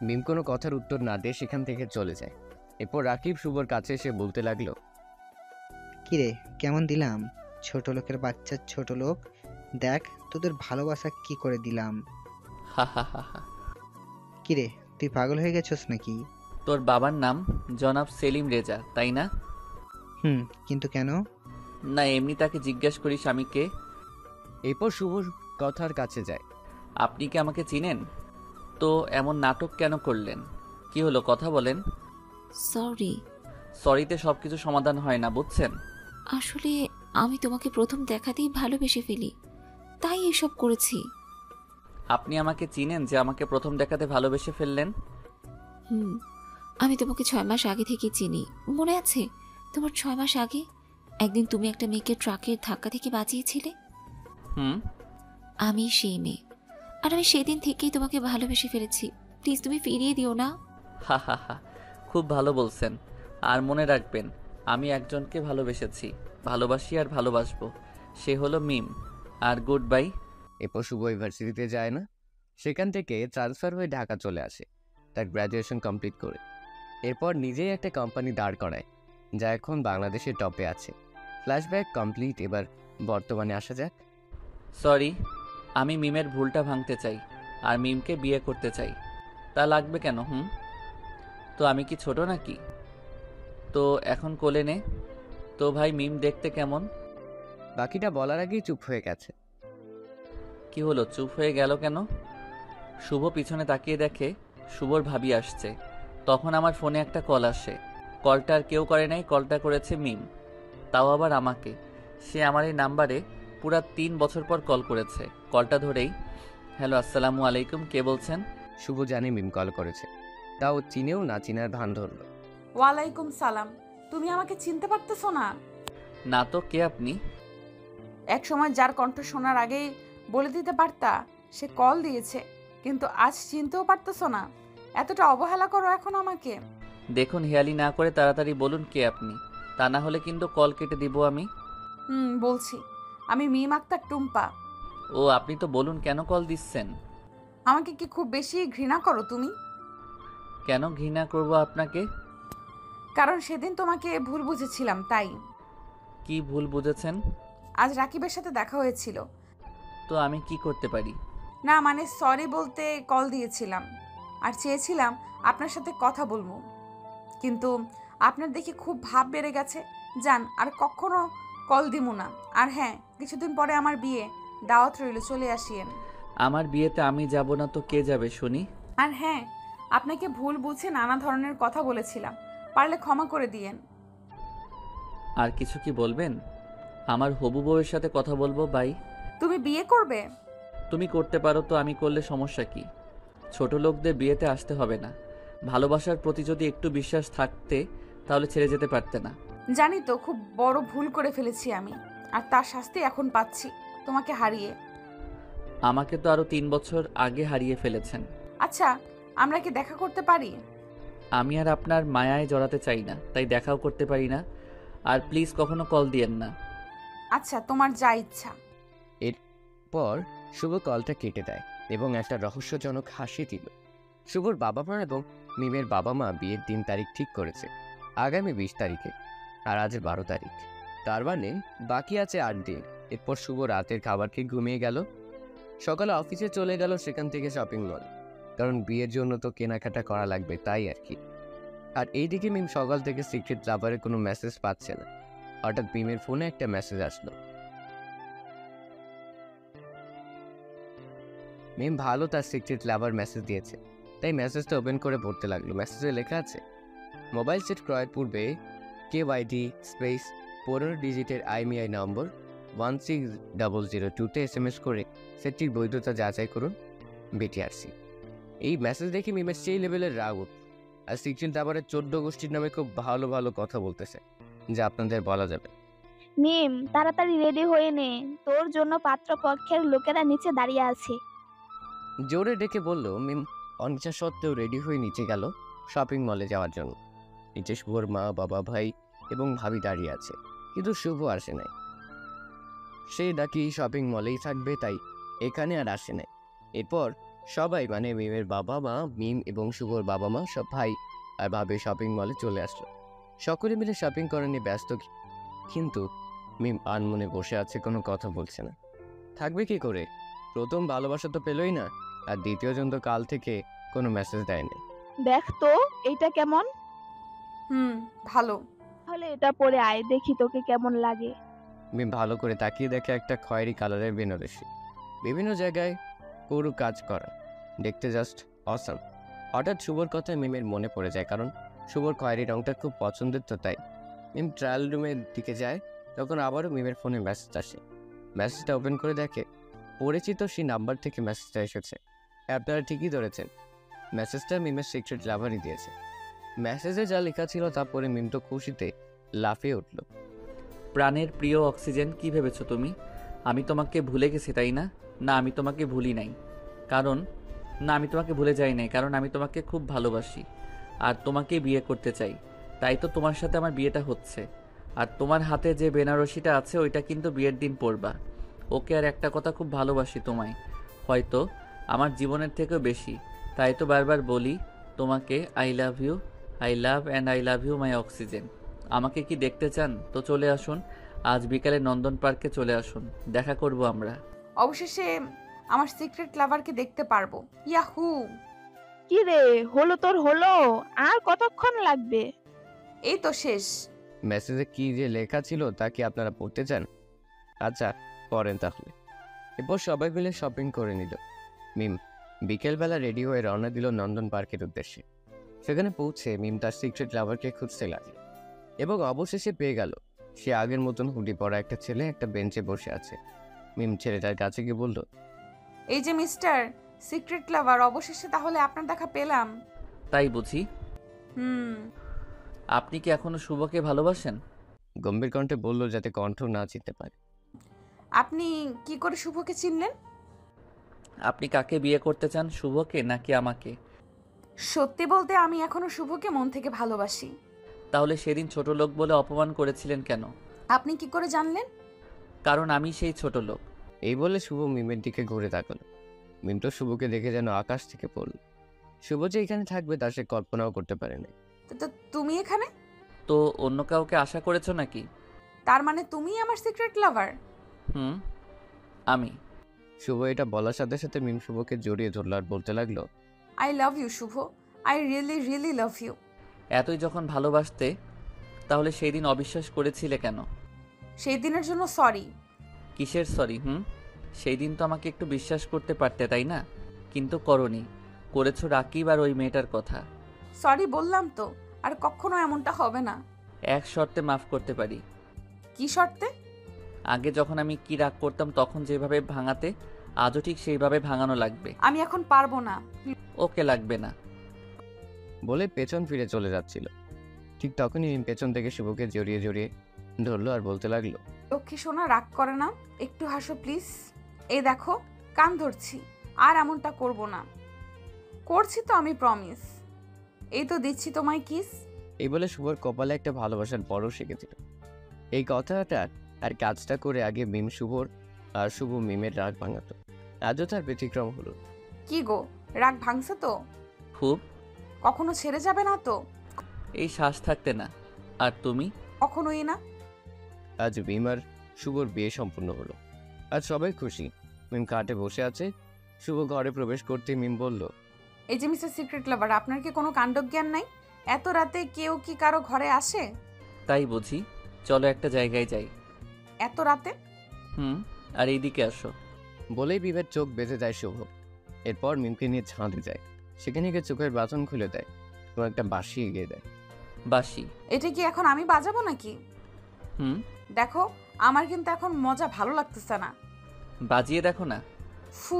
মিম কোনো কথার উত্তর না দিয়ে সেখান থেকে চলে যায়। এরপর রাকিব শুভর কাছে এসে বলতে লাগলো, কিরে কেমন দিলাম? ছোট লোকের বাচ্চা ছোট লোক, দেখ তোদের ভালোবাসা কি করে দিলাম। কিরে তুই পাগল হয়ে গেছস নাকি? তোর বাবার নাম জনাব সেলিম রেজা, তাই না? কিন্তু কেন? না এমনি তাকে জিজ্ঞেস করিস আমি কে। এরপর শুভর কথার কাছে যায়। আপনি কি আমাকে চিনেন? তো এমন নাটক কেন করলেন? কি হলো কথা বলেন। সরিতে সবকিছু সমাধান হয় না, বুঝছেন? আসলে আমি তোমাকে প্রথম দেখাতেই ভালোবেসে ফেলি, তাই এসব করেছি। আপনি আমাকে চিনেন যে আমাকে প্রথম দেখাতে ভালোবেসে ফেললেন? আমি তোমাকে 6 মাস আগে থেকে চিনি, মনে আছে? তোমার 6 মাস আগে একদিন তুমি একটা মেয়েকে ট্রাকের ধাক্কা থেকে বাঁচিয়েছিলে। আমি সেই মেয়ে, আর আমি সেদিন থেকেই তোমাকে ভালোবেসে ফেলেছি। প্লিজ তুমি ফিরিয়ে দিও না। খুব ভালো বলছেন। আর মনে রাখবেন, আমি একজনকে ভালোবেসেছি, ভালোবাসি আর ভালোবাসবো। সে হলো মিম। আর গুড বাই। এরপর শুভ ইউনিভার্সিটিতে যায় না, সেখান থেকে ট্রান্সফার হয়ে ঢাকা চলে আসে তার গ্র্যাজুয়েশন কমপ্লিট করে। এরপর নিজেই একটা কোম্পানি দাঁড় করায় যা এখন বাংলাদেশের টপে আছে। ফ্ল্যাশব্যাক কমপ্লিট, এবার বর্তমানে আসা যাক। সরি, আমি মিমের ভুলটা ভাঙতে চাই আর মিমকে বিয়ে করতে চাই। তা লাগবে কেন? তো আমি কি ছোট নাকি? তো এখন কোলে নে। তো ভাই মিম দেখতে কেমন? বাকিটা বলার আগেই চুপ হয়ে গেছে। কি হলো, চুপ হয়ে গেল কেন? শুভ পিছনে তাকিয়ে দেখে শুভর ভাবি আসছে। তখন আমার ফোনে একটা কল আসে। কলটা আর কেউ করে নাই, কলটা করেছে মিম, তাও আবার আমাকে। সে আমার এই নাম্বারে পুরা 3 বছর পর কল করেছে। কলটা ধরেই, হ্যালো আসসালামু আলাইকুম, কে বলছেন? শুভ জানে মিম কল করেছে, তাও চিনেও না চিনার ভান ধরল। ওয়ালাইকুম সালাম। তুমি আমাকে চিনতে পারতেছো না? না তো, কে আপনি? এক সময় যার কণ্ঠ শোনার আগেই বলে দিতে পারতা সে কল দিয়েছে, কিন্তু আজ চিনতেও পারতেছো না? এতটা অবহেলা করো এখন আমাকে? দেখুন, হেয়ালি না করে তাড়াতাড়ি বলুন কে আপনি, তা না হলে কিন্তু কল কেটে দিব আমি। বলছি, আমি মিম আক্তার টুম্পা। ও, আপনি তো বলুন কেন কল দিচ্ছেন? আমাকে কি খুব বেশি ঘৃণা করো তুমি? কেন ঘৃণা করব আপনাকে? কারণ সেদিন তোমাকে ভুল বুঝেছিলাম, তাই। কি ভুল বুঝেছেন? আজ রাকিবের সাথে দেখা হয়েছিল। তো আমি কি করতে পারি? না মানে সরি বলতে কল দিয়েছিলাম, আর চেয়েছিলাম আপনার সাথে কথা বলবো, কিন্তু আপনার দেখে খুব ভাব বেড়ে গেছে। যান, আর কখনো কল দিমু না। আর হ্যাঁ, কিছুদিন পরে আমার বিয়ে, দাওয়াত রইল, চলে আসিয়েন। আমার বিয়েতে আমি যাব না তো কে যাবে শুনি? আর হ্যাঁ, আপনাকে ভুল বুঝে নানা ধরনের কথা বলেছিলাম, পারলে ক্ষমা করে দিয়েন। আর কিছু কি বলবেন? আমার হবু বউয়ের সাথে কথা বলবো। বাই। তুমি বিয়ে করবে? তুমি করতে পারো তো, আমি করলে সমস্যা কি? ছোট লোকদের বিয়েতে আসতে হবে না। ভালোবাসার প্রতি যদি একটু বিশ্বাস থাকতে তাহলে ছেড়ে যেতে পারতে না। জানি তো, খুব বড় ভুল করে ফেলেছি আমি, আর তার শাস্তি এখন পাচ্ছি তোমাকে হারিয়ে। আমাকে তো আরো 3 বছর আগে হারিয়ে ফেলেছেন। আচ্ছা, আমরা কি দেখা করতে পারি? আমি আর আপনার মায়ায় জড়াতে চাই না, তাই দেখাও করতে পারি না। আর প্লিজ কখনো কল দিয়েন না। আচ্ছা, তোমার যা ইচ্ছা। এরপর শুভ কলটা কেটে দেয় এবং একটা রহস্যজনক হাসি দিল। শুভর বাবা মা এবং মিমের বাবা মা বিয়ের দিন তারিখ ঠিক করেছে আগামী 20 তারিখে, আর আজ 12 তারিখ। তার মানে বাকি আছে 8 দিন। এরপর শুভ রাতের খাবার খেয়ে ঘুমিয়ে গেল। সকালে অফিসে চলে গেল, সেখান থেকে শপিং মল, কারণ বিয়ের জন্য তো কেনাকাটা করা লাগবে, তাই আর কি। আর এইদিকে মিম সকাল থেকে সিক্রেট লাভারের কোনো মেসেজ পাচ্ছে না। হঠাৎ মিমের ফোনে একটা মেসেজ আসলো। মিম ভালো তার সিক্রেট লাভার মেসেজ দিয়েছে, তাই মেসেজটা ওপেন করে পড়তে লাগলো। মেসেজে লেখা আছে, মোবাইল সেট ক্রয়ের পূর্বে KYD স্পেস 15 ডিজিটের IMEI নম্বর 16002-তে SMS করে সেটটির বৈধতা যাচাই করুন, BTRC। এই মেসেজ দেখে মিমের সেই লেভেলের রাগ উঠল। আর সিক্রেট লাভারের 14 গোষ্ঠীর নামে খুব ভালো ভালো কথা বলতেছে, যা আপনাদের বলা যাবে। মিম, তাড়াতাড়ি রেডি হয়ে নে, তোর জন্য পাত্রপক্ষের লোকেরা নিচে দাঁড়িয়ে আছে। জোরে ডেকে বলল মিম। অনিচ্ছা সত্ত্বেও রেডি হয়ে নিচে গেল শপিং মলে যাওয়ার জন্য। নিচে শুভর মা, বাবা, ভাই এবং ভাবি দাঁড়িয়ে আছে, কিন্তু শুভ আসে নাই। সে নাকি শপিং মলেই থাকবে, তাই এখানে আর আসে নাই। এরপর সবাই মানে মিমের বাবা মা, মিম এবং শুভর বাবা মা, সব ভাই আর ভাবে শপিং মলে চলে আসলো। সকলে মিলে শপিং করা নিয়ে ব্যস্ত, কিন্তু মিম আনমনে বসে আছে, কোনো কথা বলছে না। থাকবে কি করে? প্রথম ভালোবাসা তো পেলই না, আর দ্বিতীয় জন তো কাল থেকে কোনো মেসেজ দেয়নি। দেখ তো এইটা কেমন। ভালো। তাহলে এটা পরে আয়, দেখি তোকে কেমন লাগে। মিম ভালো করে তাকিয়ে দেখে একটা খয়েরি কালারের বেনারসি, বিভিন্ন জায়গায় পুরো কাজ করা, দেখতে জাস্ট অসাম। হঠাৎ শুভর কথা মিমের মনে পড়ে যায়, কারণ শুভর খয়েরি রংটা খুব পছন্দের, তো তাই মিম ট্রায়াল রুমের দিকে যায়। তখন আবারও মিমের ফোনে মেসেজ আসে। মেসেজটা ওপেন করে দেখে পরিচিত সেই নাম্বার থেকে মেসেজটা এসেছে। আপনারা ঠিকই ধরেছেন, মেসেজটা মিমের সিক্রেট লাভারই দিয়েছে। মেসেজে যা লেখা ছিল তা পরে মিম তো খুশিতে লাফিয়ে উঠল। প্রাণের প্রিয় অক্সিজেন, কি ভেবেছো তুমি আমি তোমাকে ভুলে গেছি, তাই না? না, আমি তোমাকে ভুলি নাই, কারণ আমি তোমাকে ভুলে যাই নাই, কারণ আমি তোমাকে খুব ভালোবাসি আর তোমাকে বিয়ে করতে চাই। তাই তো তোমার সাথে আমার বিয়েটা হচ্ছে। আর তোমার হাতে যে বেনারসিটা আছে ওইটা কিন্তু বিয়ের দিন পরবা। ওকে, আর একটা কথা, খুব ভালোবাসি তোমায়, হয়তো আমার জীবনের থেকেও বেশি। তাই তো বারবার বলি তোমাকে I love you, I love and I love you my oxygen. আমাকে কি দেখতে চান? তো চলে আসুন, আজ বিকালে নন্দন পার্কে চলে আসুন, দেখা করব আমরা। অবশেষে আমার সিক্রেট লাভারকে দেখতে পারবো। ইয়াহু! কি রে, হলো তোর হলো? আর কতক্ষণ লাগবে? এই তো শেষ। মেসেজে কি যে লেখা ছিল তা কি আপনারা পড়তে চান? আচ্ছা, পড়েন তাহলে। এরপর সবাই মিলে শপিং করে নিল। মিম বিকেলবেলা রেডি হয়ে রওনা দিল নন্দন পার্কের উদ্দেশ্যে। সেখানে পৌঁছে মিম তার সিক্রেট লাভারকে খুঁজতে লাগলো এবং অবশেষে পেয়ে গেল। সে আগের মতন হুডি পরা একটা ছেলে একটা বেঞ্চে বসে আছে। মিম ছেলেটার কাছে গিয়ে বলল, এই যে মিস্টার সিক্রেট লাভার, অবশেষে তাহলে আপনার দেখা পেলাম। তাই বুঝি? হুম। আপনি কি এখনো শুভকে ভালোবাসেন? গম্ভীর কণ্ঠে বলল যাতে কণ্ঠ না চিনতে পারে। আপনি কি করে শুভকে চিনলেন? আপনি কাকে বিয়ে করতে চান, শুভকে নাকি আমাকে? সত্যি বলতে আমি এখনো শুভকে মন থেকে ভালোবাসি। তাহলে সেদিন ছোট লোক বলে অপমান করেছিলেন কেন? আপনি কি করে জানলেন? কারণ আমি সেই ছোট লোক। এই বলে শুভ মিমের দিকে ঘুরে তাকালো। মিম তো শুভকে দেখে যেন আকাশ থেকে পড়ল। শুভ যে এখানে থাকবে তা সে কল্পনাও করতে পারেনি। তো তুমি এখানে? তো অন্য কাউকে আশা করেছো নাকি? তার মানে তুমি আমার সিক্রেট লাভার? হুম, আমি। শুভ এটা বলার সাথে সাথে মিম শুভকে জড়িয়ে ধরল আর বলতে লাগলো, I love you Shubho, I really really love you. এতই যখন ভালোবাসতে তাহলে সেই দিন অবিশ্বাস করেছিলে কেন? সেই দিনের জন্য সরি। কিসের সরি? সেই দিন তো আমাকে একটু বিশ্বাস করতে পারতে, তাই না? কিন্তু করনি, করেছো রাকিব আর ওই মেয়েটার কথা। সরি বললাম তো, আর কখনো এমনটা হবে না। এক শর্তে মাফ করতে পারি। কি শর্তে? আগে যখন আমি কি রাগ করতাম তখন যেভাবে ভাঙাতে, আজও ঠিক সেইভাবে ভাঙানো লাগবে। আমি এখন পারবো না। ওকে, লাগবে না। বলে পেছন ফিরে চলে যাচ্ছিল। ঠিক তখনই মিম পেছন থেকে শুভকে জড়িয়ে জড়িয়ে ধরলো আর বলতে লাগলো, লক্ষ্মী সোনা রাগ করে না, একটু হাসো প্লিজ। এই দেখো কান ধরছি, আর এমনটা করব না। করছি তো আমি, প্রমিস। এই তো দিচ্ছি তোমায় কিস। এই বলে শুভর কপালে একটা ভালোবাসার বড় শিখেছিল। এই কথাটা আর কাজটা করে আগে মিম শুভর আর শুভ মিমের রাগ ভাঙাতো। আজও তার ব্যতিক্রম হলো। কি গো, রাগ ভাঙছে তো? খুব। কখনো ছেড়ে যাবে না তো? এই শ্বাস থাকতে না। আর তুমি? কখনোই না। আজ মিম আর শুভর বিয়ে সম্পূর্ণ হলো। আজ সবাই খুশি। মিম খাটে বসে আছে। শুভ ঘরে প্রবেশ করতে মিম বলল, এই যে মিস্টার সিক্রেট লাভার, আপনার কি কোনো কাণ্ডজ্ঞান নাই? এত রাতে কেউ কি কারো ঘরে আসে? তাই বুঝি। চলো একটা জায়গায় যাই। এত রাতে? আর এইদিকে আসো। বলেই মিমের চোখ বেঁধে দেয় শুভ। এরপর মিমকে নিয়ে ছাদে যায়। সেখানে গিয়ে চোখের বাঁধন খুলে দেয় এবং একটা বাঁশি এগিয়ে দেয়। বাঁশি? এটা কি এখন আমি বাজাবো নাকি? দেখো, আমার কিন্তু এখন মজা ভালো লাগতেছে না। বাজিয়ে দেখো না। ফু।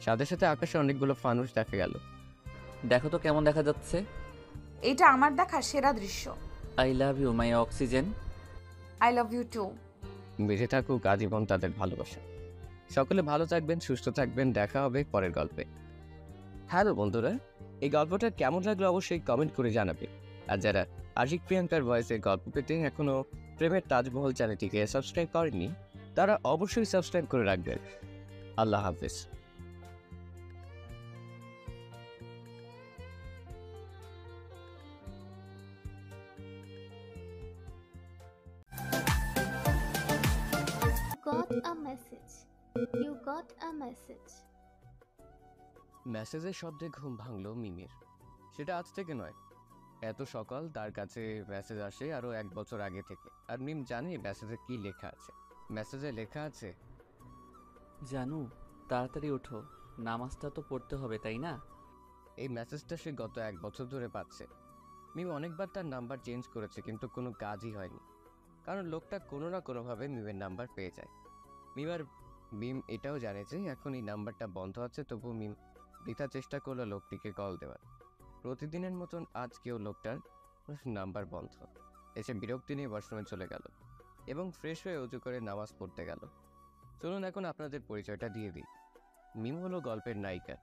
সাথে সাথে আকাশে অনেকগুলো ফানুস দেখা গেল। দেখো তো কেমন দেখা যাচ্ছে। এটা আমার দেখা সেরা দৃশ্য। I love you my oxygen. I love you too. বেঁচে থাকুক আজীবন তাদের ভালোবাসা। সকলে ভালো থাকবেন, সুস্থ থাকবেন। দেখা হবে পরের গল্পে। হ্যালো বন্ধুরা, এই গল্পটা কেমন লাগলো অবশ্যই কমেন্ট করে জানাবে। আর যারা আশিক প্রিয়াঙ্কার ভয়েসের গল্প পেতে এখনো প্রেমের তাজমহল চ্যানেলটিকে সাবস্ক্রাইব করেননি, তারা অবশ্যই সাবস্ক্রাইব করে রাখবেন। আল্লাহ হাফেজ। Got a message. You got a message. মেসেজের শব্দে ঘুম ভাঙলো মিমের। সেটা আজ থেকে নয়, এত সকাল তার কাছে মেসেজ আসে আরো 1 বছর আগে থেকে। আর মিম জানে মেসেজে কি লেখা আছে। মেসেজে লেখা আছে, জানু তাড়াতাড়ি ওঠো, নামাজটা তো পড়তে হবে, তাই না? এই মেসেজটা সে গত 1 বছর ধরে পাচ্ছে। মিম অনেকবার তার নাম্বার চেঞ্জ করেছে কিন্তু কোনো কাজই হয়নি, কারণ লোকটা কোনো না কোনোভাবে মিমের নাম্বার পেয়ে যায়। মিম এটাও জানে যে এখন এই নাম্বারটা বন্ধ আছে, তবু মিম বৃথা চেষ্টা করলো লোকটিকে কল দেওয়ার। প্রতিদিনের মতন আজকেও লোকটার নাম্বার বন্ধ। এসে বিরক্তি নিয়ে ওয়াশরুমে চলে গেল এবং ফ্রেশ হয়ে উজু করে নামাজ পড়তে গেল। চলুন এখন আপনাদের পরিচয়টা দিয়ে দিই। মিম হলো গল্পের নায়িকা,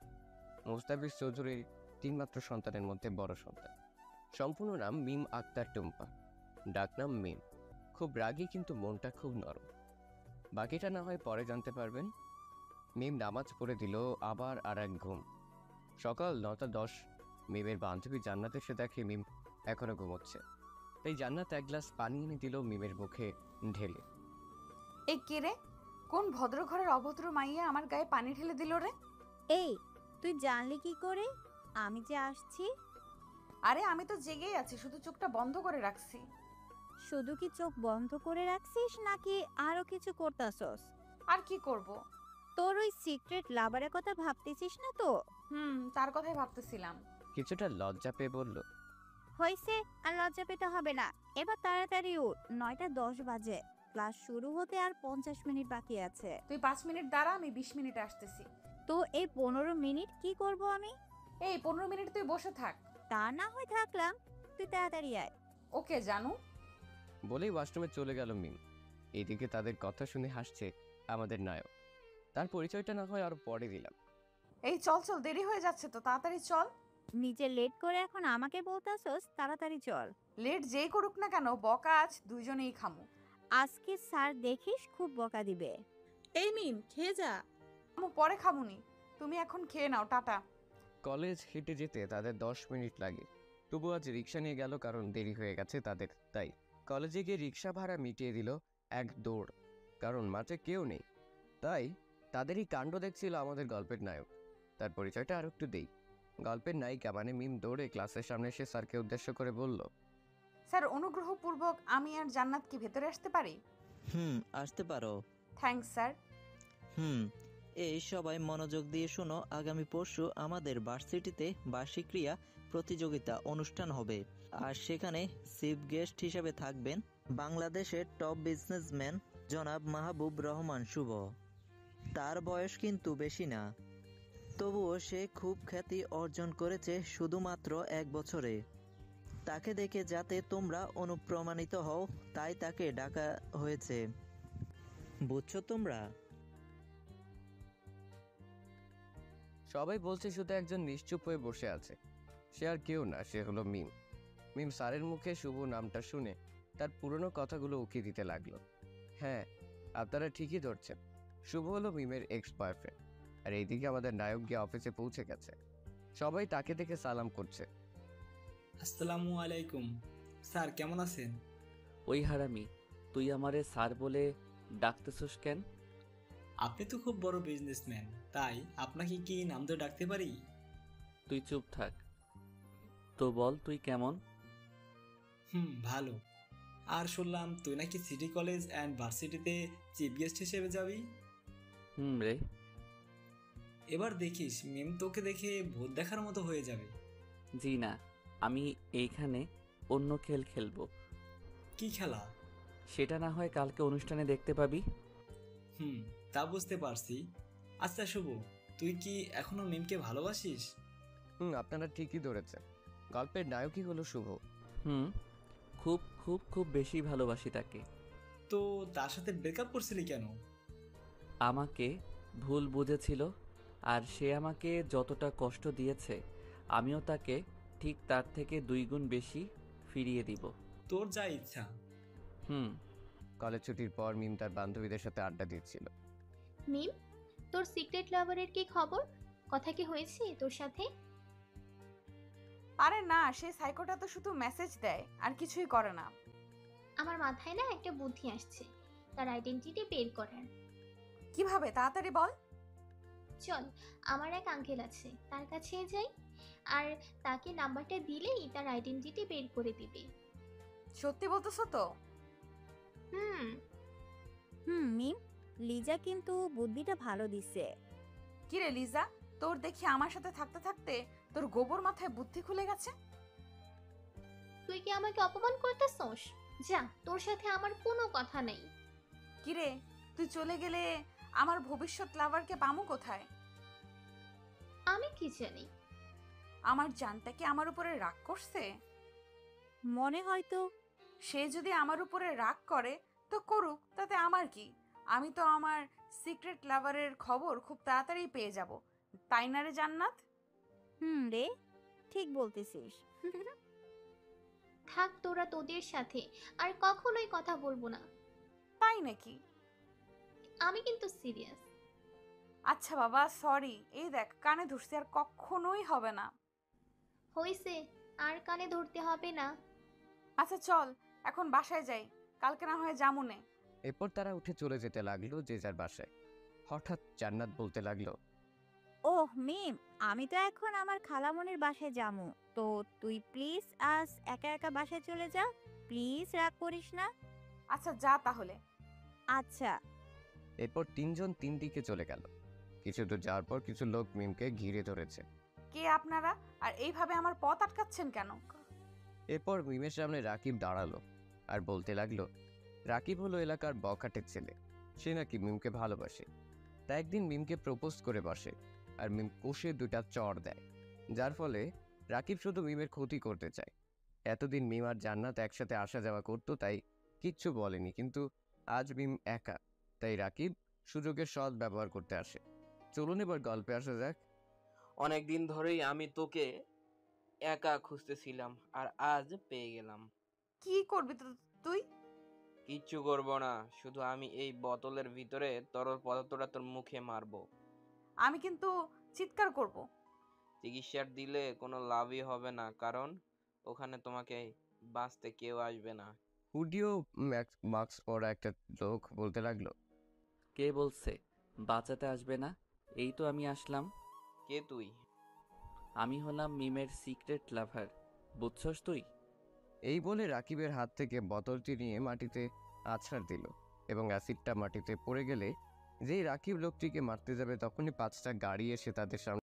মোস্তাফিজ চৌধুরীর 3 মাত্র সন্তানের মধ্যে বড় সন্তান। সম্পূর্ণ নাম মিম আক্তার টুম্পা, ডাকনাম মিম। খুব রাগী কিন্তু মনটা খুব নরম। বাকিটা না হয় পরে জানতে পারবেন। মিম নামাজ পড়ে দিল আবার আর এক ঘুম। সকাল 9:10। মিমের বান্ধবী জান্নাত এসে দেখে মিম এখনো ঘুমোচ্ছে, তাই জান্নাত 1 গ্লাস পানি এনে দিল মিমের মুখে ঢেলে। এই কে রে? কোন ভদ্র ঘরের অভদ্র মাইয়া আমার গায়ে পানি ঢেলে দিল রে? এই তুই জানলি কি করে আমি যে আসছি? আরে আমি তো জেগেই আছি, শুধু চোখটা বন্ধ করে রাখছি। শুধু কি চোখ বন্ধ করে রাখছিস নাকি আরো কিছু করতাছস? আর কি করব? তোর ওই সিক্রেট লাভারের কথা ভাবতেছিস না তো? তার কথাই ভাবতেছিলাম। কিছুটা লজ্জা পেয়ে বলল, হইছে, আর লজ্জা পেতে হবে না। এবার তাড়াতাড়ি উঠ, 9:10 বাজে। ক্লাস শুরু হতে আর 50 মিনিট বাকি আছে। তুই 5 মিনিট দাঁড়া, আমি 20 মিনিটে আসতেছি। তো এই 15 মিনিট কি করব আমি? এই 15 মিনিট তুই বসে থাক। তা না হয় থাকলাম, তুই তাড়াতাড়ি আয়। ওকে জানু। বলেই ওয়াশরুমে চলে গেল মিম। এইদিকে তাদের কথা শুনে হাসছে আমাদের নায়ক। তার পরিচয়টা না হয় আরো পরে দিলাম। এই চল চল, দেরি হয়ে যাচ্ছে তো, তাড়াতাড়ি চল। নিজে লেট করে এখন আমাকে বলতাছস তাড়াতাড়ি চল। লেট যেই করুক না কেন, বকা আজ দুইজনেই খামু। আজকে স্যার দেখিস খুব বকা দিবে। এই মিম, খেয়ে যা। আমু পরে খামুনি, তুমি এখন খেয়ে নাও, টাটা। কলেজ হেঁটে যেতে তাদের 10 মিনিট লাগে। তবু আজ রিক্সা নিয়ে গেল কারণ দেরি হয়ে গেছে তাদের। তাই কলেজে গিয়ে রিক্সা ভাড়া মিটিয়ে দিল এক দৌড়, কারণ মাঠে কেউ নেই। তাই তাদেরই কাণ্ড দেখছিল আমাদের গল্পের নায়ক। তার পরিচয়টা আর একটু দেই। গল্পের নায়িকা মানে মিম দৌড়ে ক্লাসের সামনে এসে স্যারকে উদ্দেশ্য করে বলল, স্যার অনুগ্রহপূর্বক আমি আর জান্নাত কি ভেতরে আসতে পারি? আসতে পারো। Thanks sir. এই সবাই মনোযোগ দিয়ে শোনো, আগামী পরশু আমাদের ভার্সিটিতে বার্ষিক ক্রীড়া প্রতিযোগিতা অনুষ্ঠান হবে। আর সেখানে চিফ গেস্ট হিসেবে থাকবেন বাংলাদেশের টপ বিজনেসম্যান জনাব মাহবুব রহমান শুভ। তার বয়স কিন্তু বেশি না, তবুও সে খুব খ্যাতি অর্জন করেছে শুধুমাত্র 1 বছরে। তাকে দেখে যাতে তোমরা অনুপ্রাণিত হও, তাই তাকে ডাকা হয়েছে। বুঝছো তোমরা? সবাই বলছে শুধু একজন নিশ্চুপ হয়ে বসে আছে। সে আর কেউ না, সে হলো মিম। মিম স্যারের মুখে শুভ নামটা শুনে তার পুরনো কথাগুলো উকি দিতে লাগলো। হ্যাঁ, আপনারা ঠিকই ধরছেন, শুভ হলো মিমের এক্স বয়ফ্রেন্ড। আর এইদিকে আমাদের নায়ক গিয়ে অফিসে পৌঁছে গেছে। সবাই তাকে দেখে সালাম করছে। আসসালামু আলাইকুম স্যার, কেমন আছেন? ওই হারামি, তুই আমারে স্যার বলে ডাকতেছস কেন? আপনি তো খুব বড় বিজনেসম্যান, তাই আপনাকে কি নাম ধরে ডাকতে পারি? তুই চুপ থাক। তো বল তুই কেমন? ভালো। আর শুনলাম তুই নাকি সিটি কলেজ অ্যান্ড ভার্সিটিতে চিফ গেস্ট হিসেবে যাবি। রে, এবার দেখিস মেম তোকে দেখে ভূত দেখার মতো হয়ে যাবে। জি না, আমি এইখানে অন্য খেল খেলবো। কি খেলা? সেটা না হয় কালকে অনুষ্ঠানে দেখতে পাবি। তা বুঝতে পারছি। আচ্ছা শুভ, তুই কি এখনো মিমকে ভালোবাসিস? আপনারা ঠিকই ধরেছেন, গল্পের নায়কই হলো শুভ। খুব খুব খুব বেশি ভালোবাসি তাকে। তো তার সাথে ব্রেকআপ করছিলি কেন? আমাকে ভুল বুঝেছিল, আর সে আমাকে যতটা কষ্ট দিয়েছে আমিও তাকে ঠিক তার থেকে 2 গুণ বেশি ফিরিয়ে দিব। তোর যা ইচ্ছা। কলেজ ছুটির পর মিম তার বান্ধবীদের সাথে আড্ডা দিচ্ছিল। মিম, তোর সিক্রেট লাভারের কি খবর? কথা কি হয়েছে তোর সাথে? আরে না, সে সাইকোটা তো শুধু মেসেজ দেয় আর কিছুই করে না। আমার মাথায় না একটা বুদ্ধি আসছে, তার আইডেন্টিটি বের করার। কিভাবে? তাড়াতাড়ি বল। চল, আমার এক আঙ্কেল আছে, তার কাছে যাই, আর তাকে নাম্বারটা দিলেই তার আইডেন্টিটি বের করে দিবে। সত্যি বলতেছো তো? মিম, লিজা কিন্তু বুদ্ধিটা ভালো দিছে। কিরে লিজা, তোর দেখি আমার সাথে থাকতে থাকতে তোর গোবর মাথায় বুদ্ধি খুলে গেছে। তুই কি আমাকে অপমান করতেছস? যা, তোর সাথে আমার কোনো কথা নেই। কিরে, তুই চলে গেলে আমার ভবিষ্যৎ লাভারকে পামু কোথায়? আমি কি জানি। আমার জানটা কি আমার উপরে রাগ করছে? মনে হয়তো। সে যদি আমার উপরে রাগ করে তো করুক, তাতে আমার কি? আমি তো আমার সিক্রেট লাভারের খবর খুব তাড়াতাড়ি পেয়ে যাব, তাই না রে জান্নাত? রে, ঠিক বলতেছিস। থাক তোরা তোদের সাথে, আর কখনোই কথা বলবো না। তাই নাকি? আমি কিন্তু সিরিয়াস। আচ্ছা বাবা, সরি। এই দেখ, কানে ধরছি, আর কখনোই হবে না। হইছে, আর কানে ধরতে হবে না। আচ্ছা চল, এখন বাসায় যাই, কালকে না হয় যামুনে। এরপর তারা উঠে চলে যেতে লাগলো যে যার বাসায়। হঠাৎ জান্নাত বলতে লাগলো, ওহ মিম, আমি তো এখন আমার খালামনির বাসায় যামু, তো তুই প্লিজ আজ একা একা বাসায় চলে যা, প্লিজ রাগ করিস না। আচ্ছা যা তাহলে। আচ্ছা। এরপর 3 জন 3 দিকে চলে গেল। কিছু দূর যাওয়ার পর কিছু লোক মিমকে ঘিরে ধরেছে। কে আপনারা, আর এইভাবে আমার পথ আটকাচ্ছেন কেন? এরপর মিমের সামনে রাকিব দাঁড়ালো আর বলতে লাগলো, রাকিব হলো এলাকার বখাটের ছেলে। সে নাকি মিমকে ভালোবাসে। তা একদিন মিমকে প্রপোজ করে বসে, আর মিম কষে 2টা চড় দেয়। যার ফলে রাকিব শুধু মিমের ক্ষতি করতে চায়। এতদিন মিম আর জান্নাত একসাথে আসা যাওয়া করতো, তাই কিচ্ছু বলেনি, কিন্তু আজ মিম একা, তাই রাকিব সুযোগের সৎ ব্যবহার করতে আসে। চলুন এবার গল্পে আসা যাক। অনেক দিন ধরেই আমি তোকে একা খুঁজতেছিলাম, আর আজ পেয়ে গেলাম। কি করবি তুই? কিচ্ছু করব না, শুধু আমি এই বোতলের ভিতরে তরল পদার্থটা তোর মুখে মারবো। আমি কিন্তু চিৎকার করব। চিকিৎসার দিলে কোনো লাভই হবে না, কারণ ওখানে তোমাকে বাঁচতে কেউ আসবে না। হুডিও মাস্ক পরা একটা লোক বলতে লাগলো। কে বলছে বাঁচাতে আসবে না? এই তো আমি আসলাম। কে তুই? আমি হলাম মিমের সিক্রেট লাভার, বুঝছস তুই? এই বলে রাকিবের হাত থেকে বোতলটি নিয়ে মাটিতে আছাড় দিল এবং অ্যাসিডটা মাটিতে পড়ে গেলে যেই রাকিব লোকটিকে মারতে যাবে তখনই 5টা গাড়ি এসে তাদের সামনে